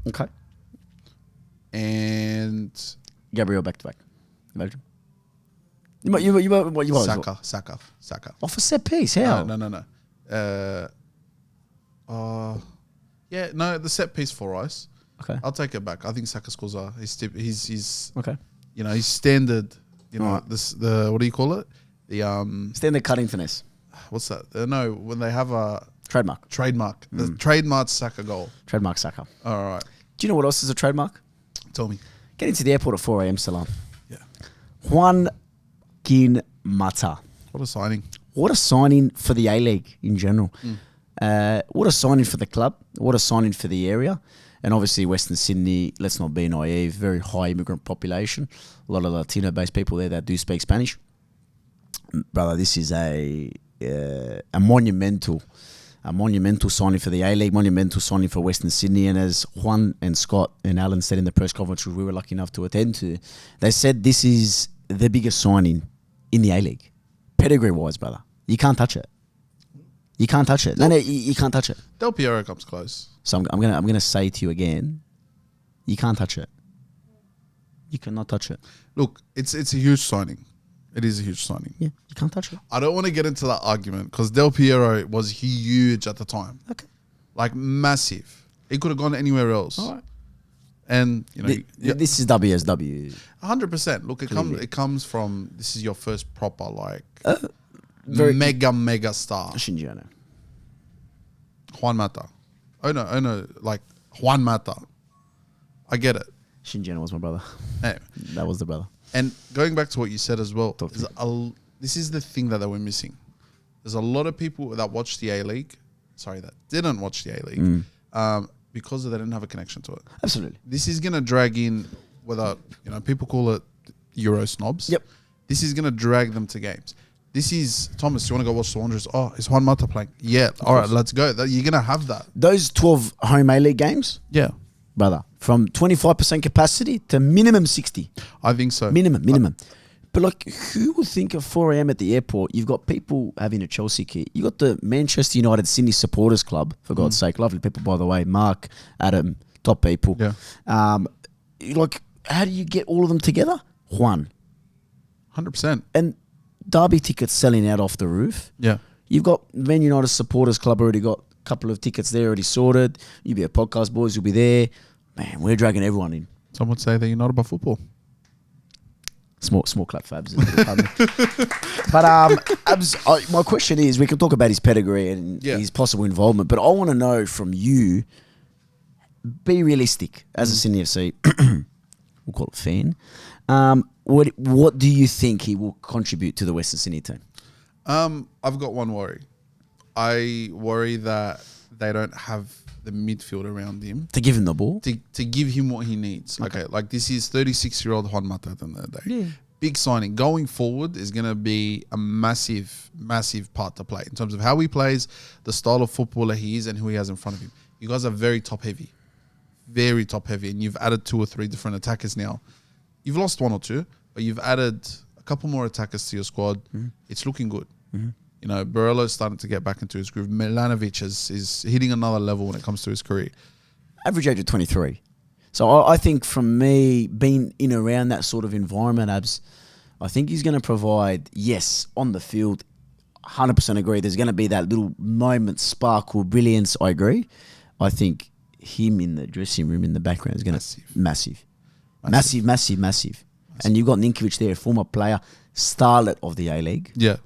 Okay. And Gabriel back to back. Imagine. Saka. Off a set piece, how? No. Yeah, no, the set piece for Rice. Okay. I'll take it back. I think Saka scores are he's okay. You know, his standard, you know, Right. the what do you call it? The Standard cutting finesse. what's that? No, when they have a Trademark. trademark. The trademark Saka goal. Trademark Saka. All right. Do you know what else is a trademark? Tell me. Getting to the airport at 4 a.m. Salam. Yeah. Juan Mata. What a signing. What a signing for the A-League in general. What a signing for the club. What a signing for the area. And obviously Western Sydney, let's not be naive, very high immigrant population. A lot of Latino-based people there that do speak Spanish. Brother, this is a monumental signing for the A-League, monumental signing for Western Sydney. And as Juan and Scott and Alan said in the press conference, which we were lucky enough to attend to, they said this is the biggest signing in the A-League. Pedigree-wise, brother. You can't touch it. You can't touch it. No, you can't touch it. Del Piero comes close. So I'm gonna say to you again, you can't touch it. You cannot touch it. Look, it's a huge signing. It is a huge signing. Yeah, you can't touch it. I don't want to get into that argument because Del Piero was huge at the time. Okay. Like massive. He could have gone anywhere else. All right. And you know, This is WSW. 100%. Look, Clearly. it comes from this is your first proper like Very- mega star. Shinjiano. Juan Mata. Oh no, like Juan Mata. I get it. Shinjiano was my brother. Anyway. That was the brother. And going back to what you said as well, Talk to this is the thing that they were missing. There's a lot of people that watched the A-League, that didn't watch the A-League, because they didn't have a connection to it. Absolutely. This is going to drag in, whether people call it Euro snobs. Yep. This is going to drag them to games. This is, Thomas, you want to go watch the Wanderers? Oh, is Juan Mata playing? Yeah. All right, let's go. You're going to have that. Those 12 home A-League games, Yeah. brother, from 25% capacity to minimum 60. I think so. Minimum. But like, who would think at 4 a.m. at the airport, you've got people having a Chelsea kit. You got the Manchester United Sydney Supporters Club, for God's sake. Lovely people, by the way. Mark, Adam, top people. Yeah. Like, how do you get all of them together? Juan. 100%. And derby tickets selling out off the roof. Yeah. You've got Man United Supporters Club already got a couple of tickets there already sorted. You'll be a podcast, boys. You'll be there. Man, we're dragging everyone in. Some would say that you're not about football. Small clap fabs. But Abs, my question is, we can talk about his pedigree and his possible involvement, but I want to know from you, be realistic as a Sydney FC, we'll call it fan. What do you think he will contribute to the Western Sydney team? I've got one worry. I worry that they don't have the midfield around him To give him the ball? to give him what he needs. Okay, like this is 36-year-old Juan Mata at the end of the day. Yeah. Big signing. Going forward is going to be a massive part to play in terms of how he plays, the style of footballer he is, and who he has in front of him. You guys are very top-heavy. Very top-heavy, and you've added 2 or 3 different attackers now. You've lost 1 or 2, but you've added a couple more attackers to your squad. It's looking good. You know, Barello's starting to get back into his groove. Milanovic is hitting another level when it comes to his career. Average age of 23. So I think from me, being in around that sort of environment, Abs, I think he's going to provide, yes, on the field, 100% agree. There's going to be that little moment, sparkle, brilliance. I agree. I think him in the dressing room in the background is going to massive. And you've got Ninkovic there, a former player, starlet of the A-League. Yeah.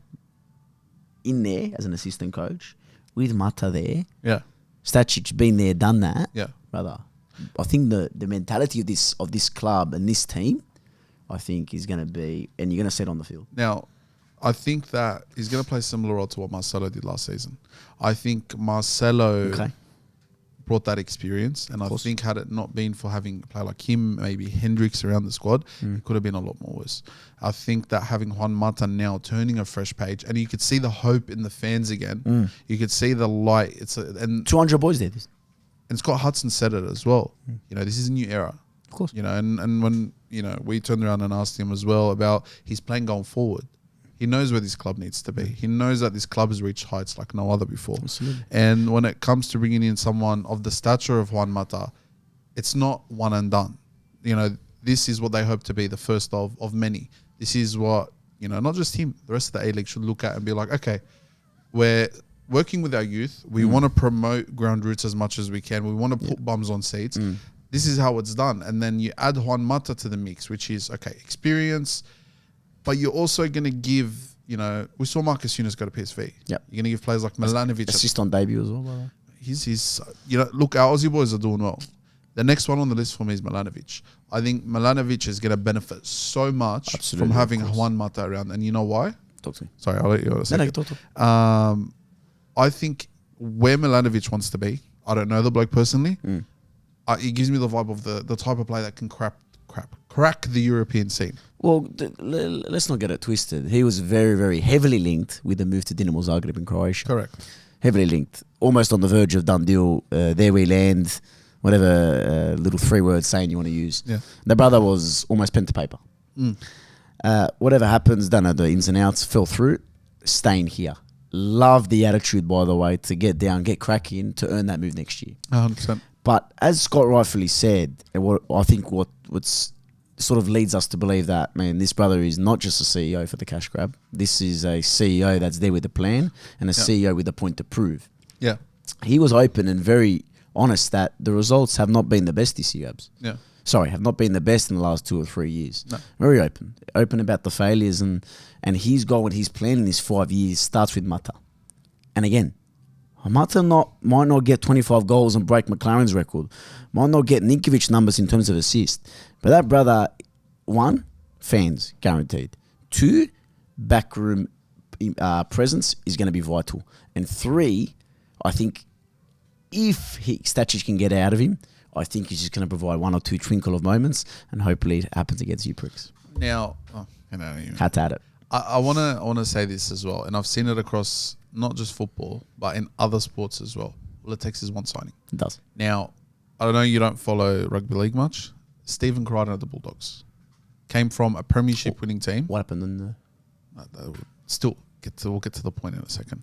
In there as an assistant coach with Mata there. Yeah. Stachic's been there, done that. Yeah. Brother, I think the mentality of this club and this team, I think is going to be, and you're going to see it on the field. Now, I think that he's going to play a similar role to what Marcelo did last season. I think Marcelo brought that experience, and I think had it not been for having a player like him, maybe Hendricks around the squad, it could have been a lot more worse. I think that having Juan Mata now turning a fresh page, and you could see the hope in the fans again. You could see the light. And 200 boys there. And Scott Hudson said it as well. You know, this is a new era. Of course. You know, and when, we turned around and asked him as well about his plan going forward. He knows where this club needs to be. He knows that this club has reached heights like no other before. Absolutely. And when it comes to bringing in someone of the stature of Juan Mata, it's not one and done. You know, this is what they hope to be, the first of many. This is what, not just him, the rest of the A-League should look at and be like, okay, we're working with our youth. We want to promote ground roots as much as we can. We want to put bums on seats. This is how it's done. And then you add Juan Mata to the mix, which is, okay, experience, but you're also going to give, we saw Marcus Yunus go to PSV. Yep. You're going to give players like Milanovic. Assist on debut as well, by the way. He's look, our Aussie boys are doing well. The next one on the list for me is Milanovic. I think Milanovic is going to benefit so much from having Juan Mata around. And you know why? Talk to me. Sorry, I'll let you go. I think where Milanovic wants to be, I don't know the bloke personally, It gives me the vibe of the type of player that can crack the European scene. Well, let's not get it twisted. He was very, very heavily linked with the move to Dinamo Zagreb in Croatia. Correct. Heavily linked. Almost on the verge of done deal. There we land. Whatever little 3-word saying you want to use. Yeah. The brother was almost pen to paper. Whatever happens, don't know the ins and outs, fell through, staying here. Love the attitude, by the way, to get down, get cracking, to earn that move next year. 100%. But as Scott rightfully said, and what's sort of leads us to believe that, man, this brother is not just a CEO for the cash grab. This is a CEO that's there with a plan and a CEO with a point to prove. Yeah. He was open and very honest that the results have not been the best this year, Abs. Yeah. Sorry, have not been the best in the last 2 or 3 years. No. Very open. Open about the failures and his goal and his plan in this 5 years starts with Mata. And again, Mata might not get 25 goals and break McLaren's record. Might not get Ninkovic numbers in terms of assists. But that brother, 1, fans guaranteed. 2, backroom presence is going to be vital. And 3, I think if Stacic can get out of him, I think he's just going to provide 1 or 2 twinkle of moments, and hopefully it happens against you pricks. Now, Had to add it. I wanna say this as well, and I've seen it across not just football, but in other sports as well. All it takes is one signing. It does. Now, I don't know, you don't follow rugby league much. Stephen Crichton at the Bulldogs came from a premiership winning team. What happened in the... We'll get to the point in a second.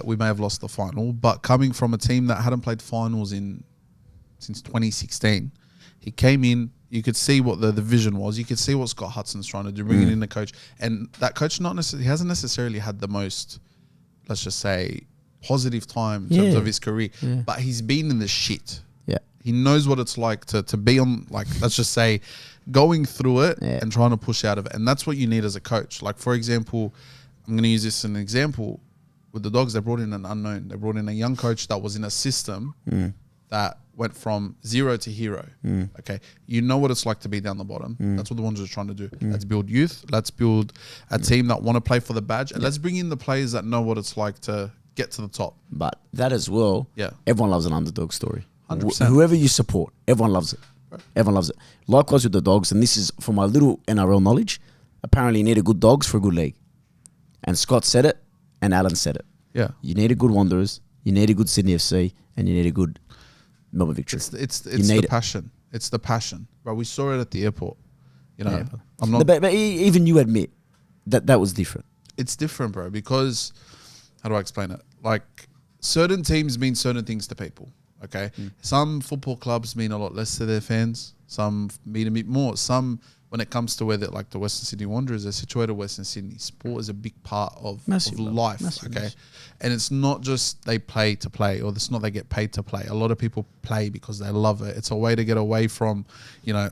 We may have lost the final, but coming from a team that hadn't played finals since 2016, he came in. You could see what the vision was. You could see what Scott Hudson's trying to do, bringing in the coach, and that coach hasn't necessarily had the most, let's just say, positive time in terms of his career, but he's been in the shit. Yeah. He knows what it's like to be on, like, let's just say, going through it and trying to push out of it, and that's what you need as a coach. Like, for example, I'm going to use this as an example. With the Dogs, they brought in an unknown. They brought in a young coach that was in a system that went from 0 to hero. Okay, you know what it's like to be down the bottom. That's what the Wanderers are trying to do. Let's build youth. Let's build a team that want to play for the badge, and let's bring in the players that know what it's like to get to the top. But that as well, everyone loves an underdog story. 100%. Whoever you support, everyone loves it. Everyone loves it. Likewise with the Dogs, and this is from my little NRL knowledge, apparently you need a good Dogs for a good league. And Scott said it, and Alan said it. Yeah. You need a good Wanderers, you need a good Sydney FC, and you need a good Melbourne Victory. It's the passion. It's the passion. But we saw it at the airport. You know, I'm not. But even you admit that was different. It's different, bro, because how do I explain it? Like, certain teams mean certain things to people. Okay, some football clubs mean a lot less to their fans. Some mean a bit more. Some, when it comes to whether, like the Western Sydney Wanderers are situated in Western Sydney, sport is a big part of life. Okay, and it's not just they play to play, or it's not they get paid to play. A lot of people play because they love it. It's a way to get away from, you know,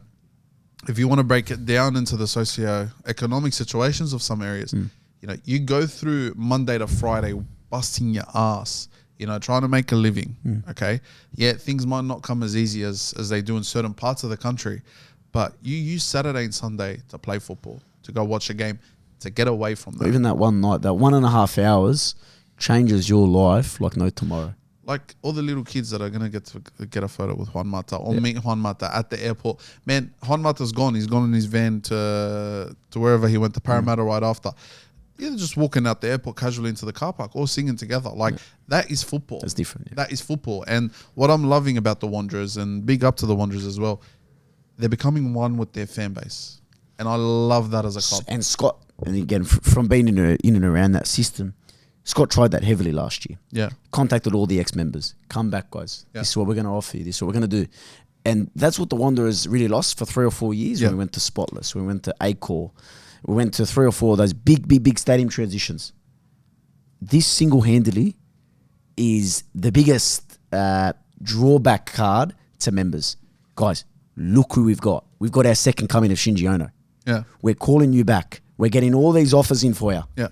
if you want to break it down into the socio-economic situations of some areas, you know, you go through Monday to Friday busting your ass, you know, trying to make a living, okay? Yeah, things might not come as easy as they do in certain parts of the country, but you use Saturday and Sunday to play football, to go watch a game, to get away from that. Even that one night, that 1.5 hours changes your life like no tomorrow. Like all the little kids that are going to get a photo with Juan Mata or meet Juan Mata at the airport. Man, Juan Mata's gone. He's gone in his van to wherever he went, to Parramatta right after. Either just walking out the airport casually into the car park or singing together. Like, that is football. That's different. Yeah. That is football. And what I'm loving about the Wanderers, and big up to the Wanderers as well, they're becoming one with their fan base. And I love that as a club. And Scott, and again, from being in and around that system, Scott tried that heavily last year. Yeah. Contacted all the ex-members. Come back, guys. Yeah. This is what we're going to offer you. This is what we're going to do. And that's what the Wanderers really lost for 3 or 4 years when we went to Spotless. We went to Acor. We went to 3 or 4 of those big stadium transitions. This single-handedly is the biggest drawback card to members. Guys, look who we've got. We've got our second coming of Shinji Ono. Yeah. We're calling you back. We're getting all these offers in for you. Yeah.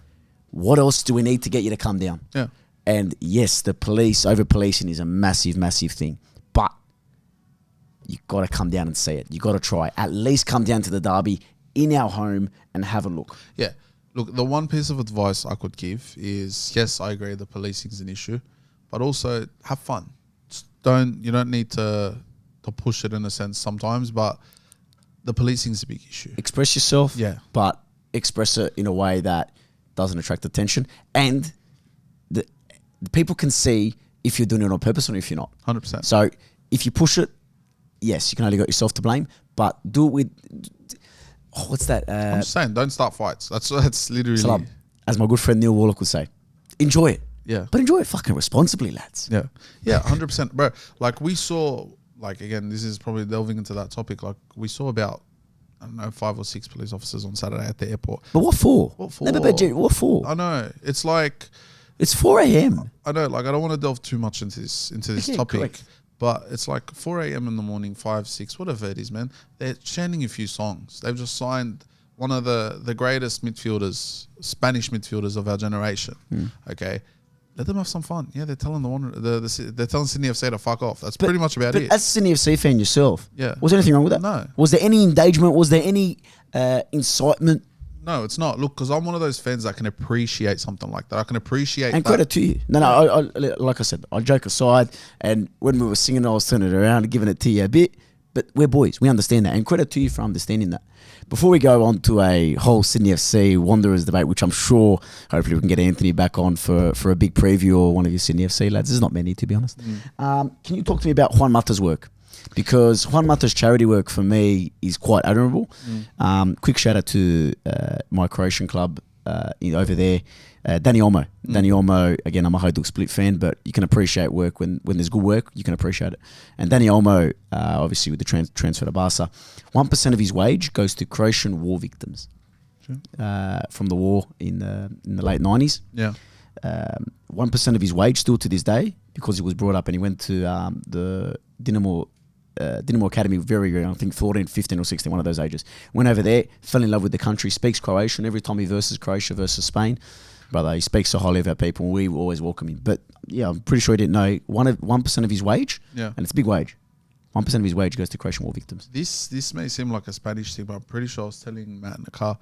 What else do we need to get you to come down? Yeah. And yes, the over-policing is a massive thing. But you got to come down and see it. You got to try. At least come down to the derby in our home and have a look. Yeah. Look, the one piece of advice I could give is, yes, I agree the policing is an issue, but also have fun. You don't need to push it in a sense sometimes, but the policing is a big issue. Express yourself, Yeah. but express it in a way that doesn't attract attention, and the people can see if you're doing it on purpose or if you're not. 100%. So if you push it, yes, you can only got yourself to blame, but do it with what's that? I'm just saying, don't start fights. That's literally. Salam, as my good friend Neil Warlock would say, enjoy it. Yeah. But enjoy it fucking responsibly, lads. Yeah. Yeah, 100%. Bro, like we saw, like again, this is probably delving into that topic. Like we saw about, I don't know, 5 or 6 police officers on Saturday at the airport. But what for? What for? Never bet you. What for? I know. It's like, It's 4 a.m. I know, like I don't want to delve too much into this Okay, topic. correct. But it's like 4 a.m. in the morning, 5, 6, whatever it is, man. They're chanting a few songs. They've just signed one of the greatest midfielders, Spanish midfielders of our generation. Okay, let them have some fun. Yeah, they're telling they're telling Sydney FC to fuck off. That's pretty much about But it. as a Sydney FC fan yourself, Yeah. was there anything wrong with that? No. Was there any engagement? Was there any incitement? No, it's not. Look, because I'm one of those fans that can appreciate something like that. I can appreciate And that. credit to you. No, I, like I said, I joke aside. And when we were singing, I was turning it around and giving it to you a bit. But we're boys. We understand that. And credit to you for understanding that. Before we go on to a whole Sydney FC Wanderers debate, which I'm sure hopefully we can get Anthony back on for a big preview or one of your Sydney FC lads. There's not many, to be honest. Can you talk to me about Juan Mata's work? Because Juan Mata's charity work for me is quite admirable. Quick shout out to my Croatian club over there, Danny Olmo. Danny Olmo, again, I'm a Hajduk Split fan, but you can appreciate work when there's good work, you can appreciate it. And Danny Olmo, obviously with the transfer to Barca, 1% of his wage goes to Croatian war victims from the war in the late 90s. Yeah. 1% of his wage still to this day, because he was brought up and he went to the Dinamo Academy very young, I think 14, 15 or 16, one of those ages. Went over there, fell in love with the country, speaks Croatian. Every time he versus Croatia versus Spain, brother, he speaks so highly of our people. We always welcome him. But yeah, I'm pretty sure he didn't know 1% of his wage, and it's a big wage. 1% of his wage goes to Croatian war victims. This may seem like a Spanish thing, but I'm pretty sure I was telling Matt in the car,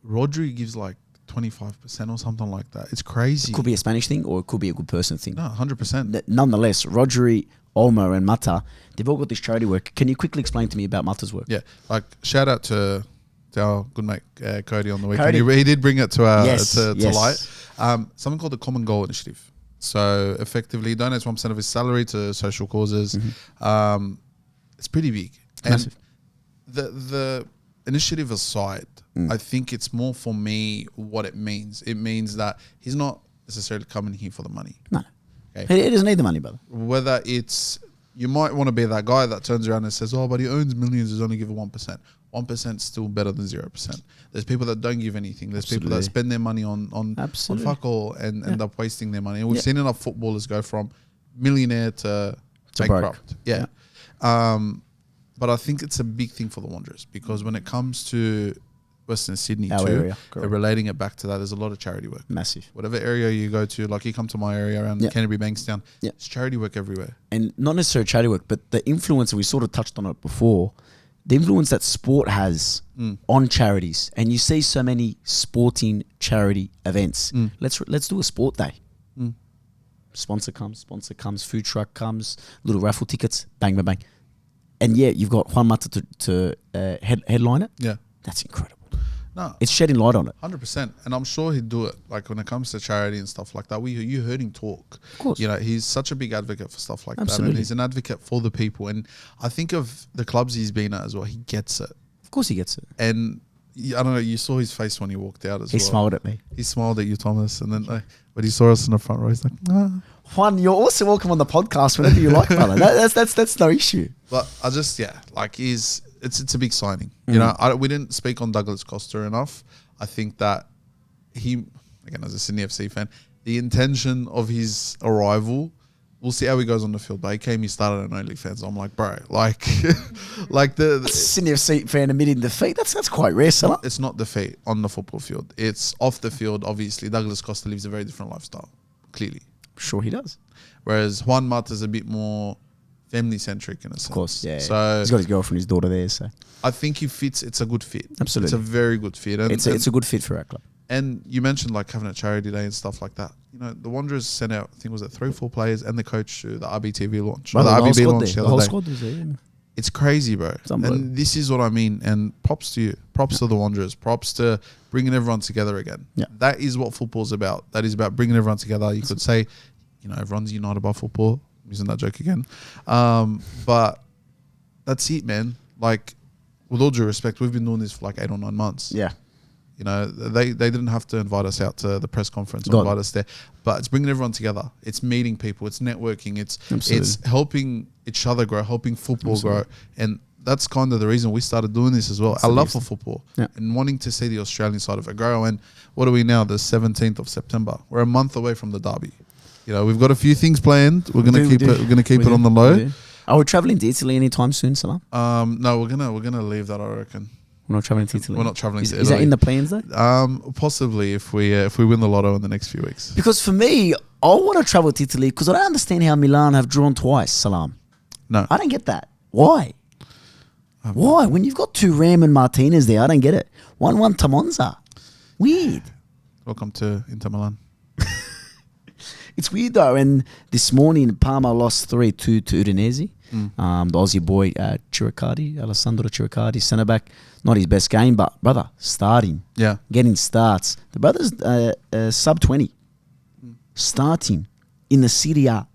Rodri gives like 25% or something like that. It's crazy. It could be a Spanish thing or it could be a good person thing. No, 100%. Nonetheless, Rodri, Olmo and Mata, they've all got this charity work. Can you quickly explain to me about Mata's work? Yeah, like shout out to our good mate Cody on the weekend. Cody. He did bring it to Yes. light. Something called the Common Goal Initiative. So effectively, donates 1% of his salary to social causes. It's pretty big. And Massive. the initiative aside, I think it's more for me what it means. It means that he's not necessarily coming here for the money. No. Okay. He doesn't need the money, brother. Whether it's, you might want to be that guy that turns around and says, oh, but he owns millions, he's only given 1%. 1% is still better than 0%. There's people that don't give anything. There's people that spend their money on fuck all and end up wasting their money. And we've seen enough footballers go from millionaire to bankrupt. Yeah. But I think it's a big thing for the Wanderers, because when it comes to Western Sydney Our too, area, correct. relating it back to that, there's a lot of charity work. Massive. Whatever area you go to, like you come to my area around Canterbury Bankstown, it's charity work everywhere. And not necessarily charity work, but the influence, we sort of touched on it before, the influence that sport has on charities. And you see so many sporting charity events. Let's do a sport day. Sponsor comes, food truck comes, little raffle tickets, bang, bang, bang. And yeah, you've got Juan Mata to headline it. Yeah. That's incredible. No, It's shedding light on it. 100%. And I'm sure he'd do it. Like when it comes to charity and stuff like that, you heard him talk. Of course. You know, he's such a big advocate for stuff like that. Absolutely. And he's an advocate for the people. And I think of the clubs he's been at as well. He gets it. Of course he gets it. And I don't know, you saw his face when he walked out as well. He smiled at me. He smiled at you, Thomas. And then when he saw us in the front row, he's like, nah. Juan, you're also welcome on the podcast whenever you like, brother. That's no issue. But I just, like it's a big signing. You know, we didn't speak on Douglas Costa enough. I think that he, again, as a Sydney FC fan, the intention of his arrival, we'll see how he goes on the field. But he started on OnlyFans. I'm like, bro, like the Sydney FC fan admitting defeat. That's quite rare, Salah. it's not defeat on the football field. It's off the field. Obviously, Douglas Costa lives a very different lifestyle, clearly. Sure he does. Whereas Juan Mata is a bit more family-centric in a sense. Of course, yeah. So he's got his girlfriend, his daughter there, so I think he fits. It's a good fit. Absolutely. It's a very good fit. And, it's a good fit for our club. And you mentioned like having a charity day and stuff like that. You know, the Wanderers sent out, I think was it 3 or 4 players and the coach to the RBTV launch. Brother, or the the whole RBB squad launch there. the The whole other day. squad was there. Yeah. It's crazy, bro. unbelievable. And this is what I mean. And props to you. Props to the Wanderers. Props to bringing everyone together again. Yeah. That is what football's about. That is about bringing everyone together. You could say, everyone's united by football. I'm using that joke again. But that's it, man. Like, with all due respect, we've been doing this for like 8 or 9 months. Yeah. They didn't have to invite us out to the press conference or God. invite us there, but it's bringing everyone together. It's meeting people. It's networking. It's Absolutely. helping each other grow, helping football grow, and that's kind of the reason we started doing this as well. Our love for football and wanting to see the Australian side of it grow. And what are we now? The 17th of September. We're a month away from the derby. We've got a few things planned. We're gonna keep it. We're gonna keep it on the low. Are we traveling to Italy anytime soon, Salam? No, we're gonna leave that. I reckon. We're not traveling to Italy. We're not traveling to Italy. Is that in the plans though? Possibly if we win the lotto in the next few weeks. Because for me, I want to travel to Italy because I don't understand how Milan have drawn twice, Salam. No, I don't get that. Why? Why? When you've got 2 Ram and Martinez there, I don't get it. 1-1 to Monza. Weird. Welcome to Inter Milan. It's weird though. And this morning, Parma lost 3-2 to Udinese. The Aussie boy, Alessandro Chiricardi, centre back. Not his best game, but brother, starting. Yeah. Getting starts. The brother's sub 20. Starting in the Serie A.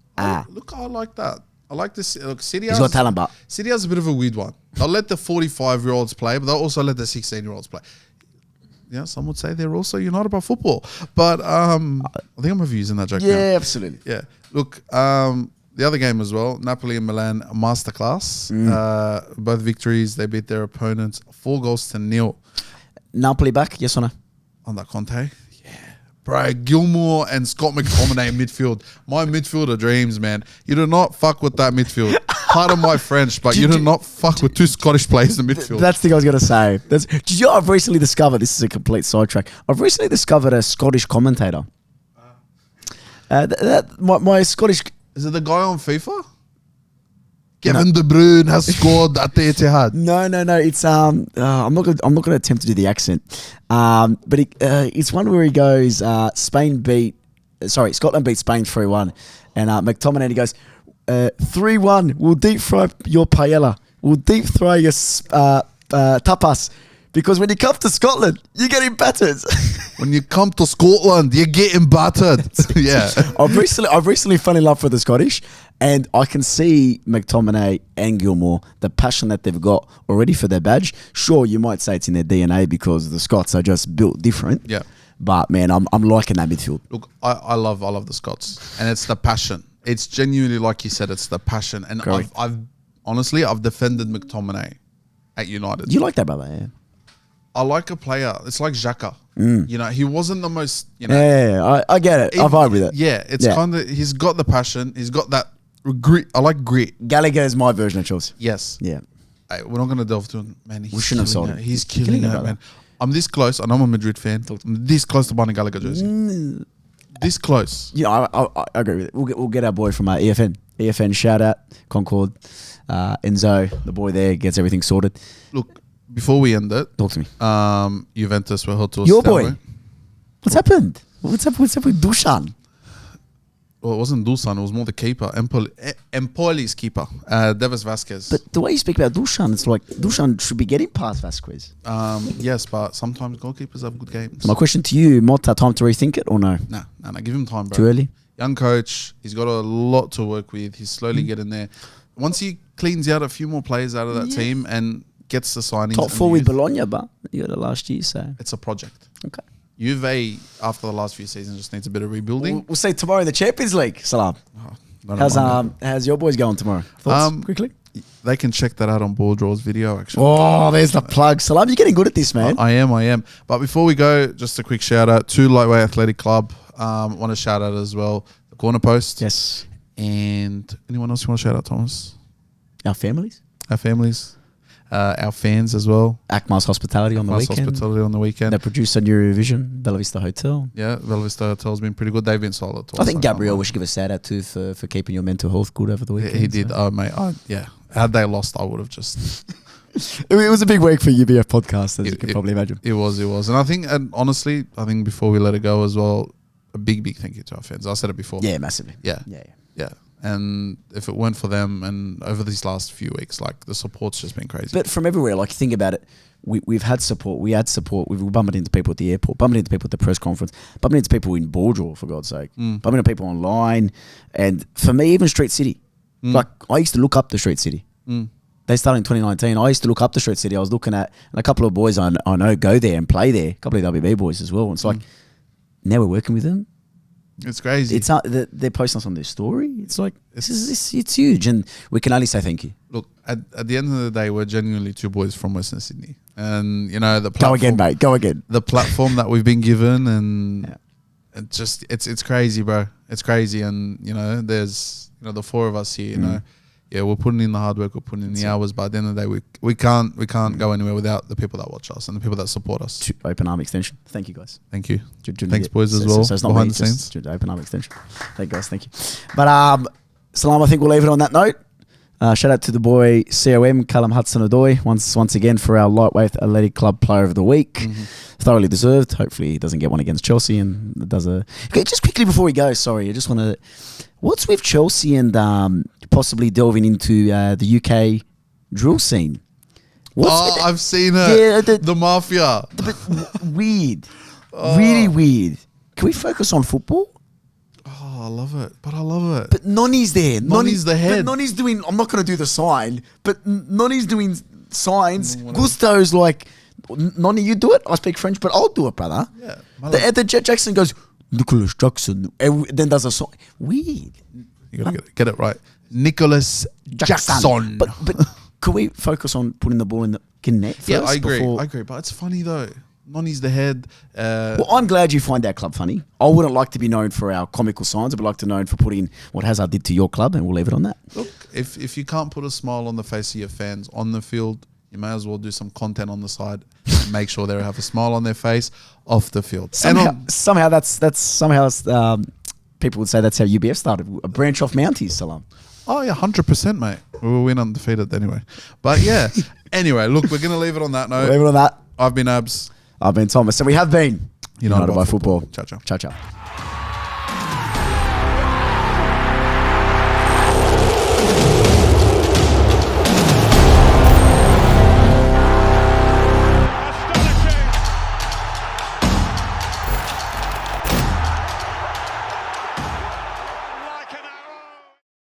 Look, I like that. I like this. Look, City He's got talent, but City has a bit of a weird one. They'll let the 45-year-olds play, but they'll also let the 16-year-olds play. Some would say they're also united by football. But I think I'm overusing that joke now. yeah, absolutely. Yeah. Look, the other game as well, Napoli and Milan, masterclass. Both victories, they beat their opponents 4-0. Napoli back, yes or no? On that Conte. Yeah. Bro, Gilmore and Scott McTominay in midfield. My midfielder dreams, man. You do not fuck with that midfield. Pardon my French, but you do not fuck with 2 Scottish players in midfield. That's the thing I was going to say. Did you know I've recently discovered, this is a complete sidetrack, I've recently discovered a Scottish commentator. My Scottish... Is it the guy on FIFA? Kevin De Bruyne has scored at the Etihad. No. It's I'm not going to attempt to do the accent, but it's one where he goes, Scotland beat Spain 3-1, and McTominay he goes 3-1. We'll deep fry your paella. We'll deep fry your tapas. Because when you come to Scotland, you're getting battered. When you come to Scotland, you're getting battered. Yeah. I've recently fell in love with the Scottish, and I can see McTominay and Gilmore, the passion that they've got already for their badge. Sure, you might say it's in their DNA because the Scots are just built different. Yeah. But man, I'm liking that midfield. Look, I love the Scots, and it's the passion. It's genuinely, like you said, it's the passion. And I've honestly defended McTominay at United. You like that, brother? Yeah. I like a player. It's like Xhaka. He wasn't the most. Yeah, I get it. I vibe with it. Yeah, it's kind of. He's got the passion. He's got that grit. I like grit. Gallagher is my version of Chelsea. Yes. Yeah. Hey, we're not going to delve to him, man. We shouldn't have sold him. He's killing it, man. I'm this close. I know I'm a Madrid fan. I'm this close to buying a Gallagher jersey. This close. Yeah, I agree with it. We'll get our boy from EFN. EFN, shout out, Concord. Enzo, the boy there, gets everything sorted. Look, before we end it, talk to me. Juventus were held to a Your stalemate. boy. What's happened? What's up with Dusan? Well, it wasn't Dusan. It was more the keeper. Empoli's keeper, Davis Vasquez. But the way you speak about Dusan, it's like Dusan should be getting past Vasquez. Yes, but sometimes goalkeepers have good games. So my question to you, Mata, time to rethink it or no? Nah. Give him time, bro. Too early? Young coach. He's got a lot to work with. He's slowly getting there. Once he cleans out a few more players out of that team and gets the signings. Top 4 with Bologna, but you got it last year, so. It's a project. Okay. Juve, after the last few seasons, just needs a bit of rebuilding. We'll see tomorrow in the Champions League, Salam. How's your boys going tomorrow? Thoughts, quickly? They can check that out on Ball Draw's video, actually. Oh, there's the plug. Salam, you're getting good at this, man. I am. But before we go, just a quick shout out to Lightweight Athletic Club. Want to shout out as well the Corner Post. Yes. And anyone else you want to shout out, Thomas? Our families? Our families. Our fans as well. Akmar's Hospitality on the weekend. Hospitality on the weekend. They produced a new revision, Bella Vista Hotel. Yeah, Bella Vista Hotel's been pretty good. They've been solid. I think Gabriel, we should give a shout out to for keeping your mental health good over the weekend. He did. Oh, mate. Yeah. Had they lost, I would have just... It was a big week for UBF podcast, as you can probably imagine. It was. And honestly, before we let it go as well, a big thank you to our fans. I said it before. Yeah, massively. Yeah. And if it weren't for them, and over these last few weeks, like the support's just been crazy. But from everywhere, like think about it, we've had support. We had support. We've bumped into people at the airport, bumped into people at the press conference, bumped into people in Bordeaux, for God's sake, bumped into people online. And for me, even Street City, like I used to look up to Street City. They started in 2019. I used to look up to Street City. I was looking at, and a couple of boys I know go there and play there. A couple of WB boys as well. And it's like, now we're working with them. It's crazy. It's they're posting us on their story. It's like it's huge, and we can only say thank you. Look, at the end of the day, we're genuinely two boys from Western Sydney, and you know the platform, Go again, mate. Go again. The platform that we've been given, and it's crazy, bro. It's crazy, and you know there's the four of us here. You know, yeah, we're putting in the hard work, we're putting in the hours, but at the end of the day, we can't go anywhere without the people that watch us and the people that support us. Open arm extension. Thank you, guys. Thank you. Thanks, boys, as well. So it's not behind me, the scenes. just open arm extension. Thank you, guys. Thank you. But Salam, I think we'll leave it on that note. Shout out to the boy COM Callum Hudson-Odoi once again for our lightweight athletic club player of the week. Thoroughly deserved. Hopefully he doesn't get one against Chelsea and does a. Okay, just quickly before we go, sorry, I just want to. What's with Chelsea and possibly delving into the UK drill scene? I've seen it. Yeah, the mafia. Weird, really weird. Can we focus on football? Oh, I love it. But I love it. But Nonny's there. Nonny's the head. But Nonny's doing. I'm not going to do the sign. But Nonny's doing signs. Gusto's like, Nonny, you do it. I speak French, but I'll do it, brother. Yeah. The Jackson goes, Nicholas Jackson. And then does a song. Weird. You gotta get it right. Nicholas Jackson. But can we focus on putting the ball in the net first? Yeah, I agree. But it's funny though. Nonny's the head. Well, I'm glad you find our club funny. I wouldn't like to be known for our comical signs. I would like to be known for putting what Hazard did to your club, and we'll leave it on that. Look, if you can't put a smile on the face of your fans on the field, you may as well do some content on the side and make sure they have a smile on their face off the field. Somehow that's people would say that's how UBF started, a branch off Mounties, Salam. Oh yeah, 100%, mate. We will win undefeated anyway. But yeah, anyway, look, we're gonna leave it on that note. Leave it on that. I've been Abs. I've been Thomas, and we have been United by Football. Ciao, ciao. Ciao, ciao.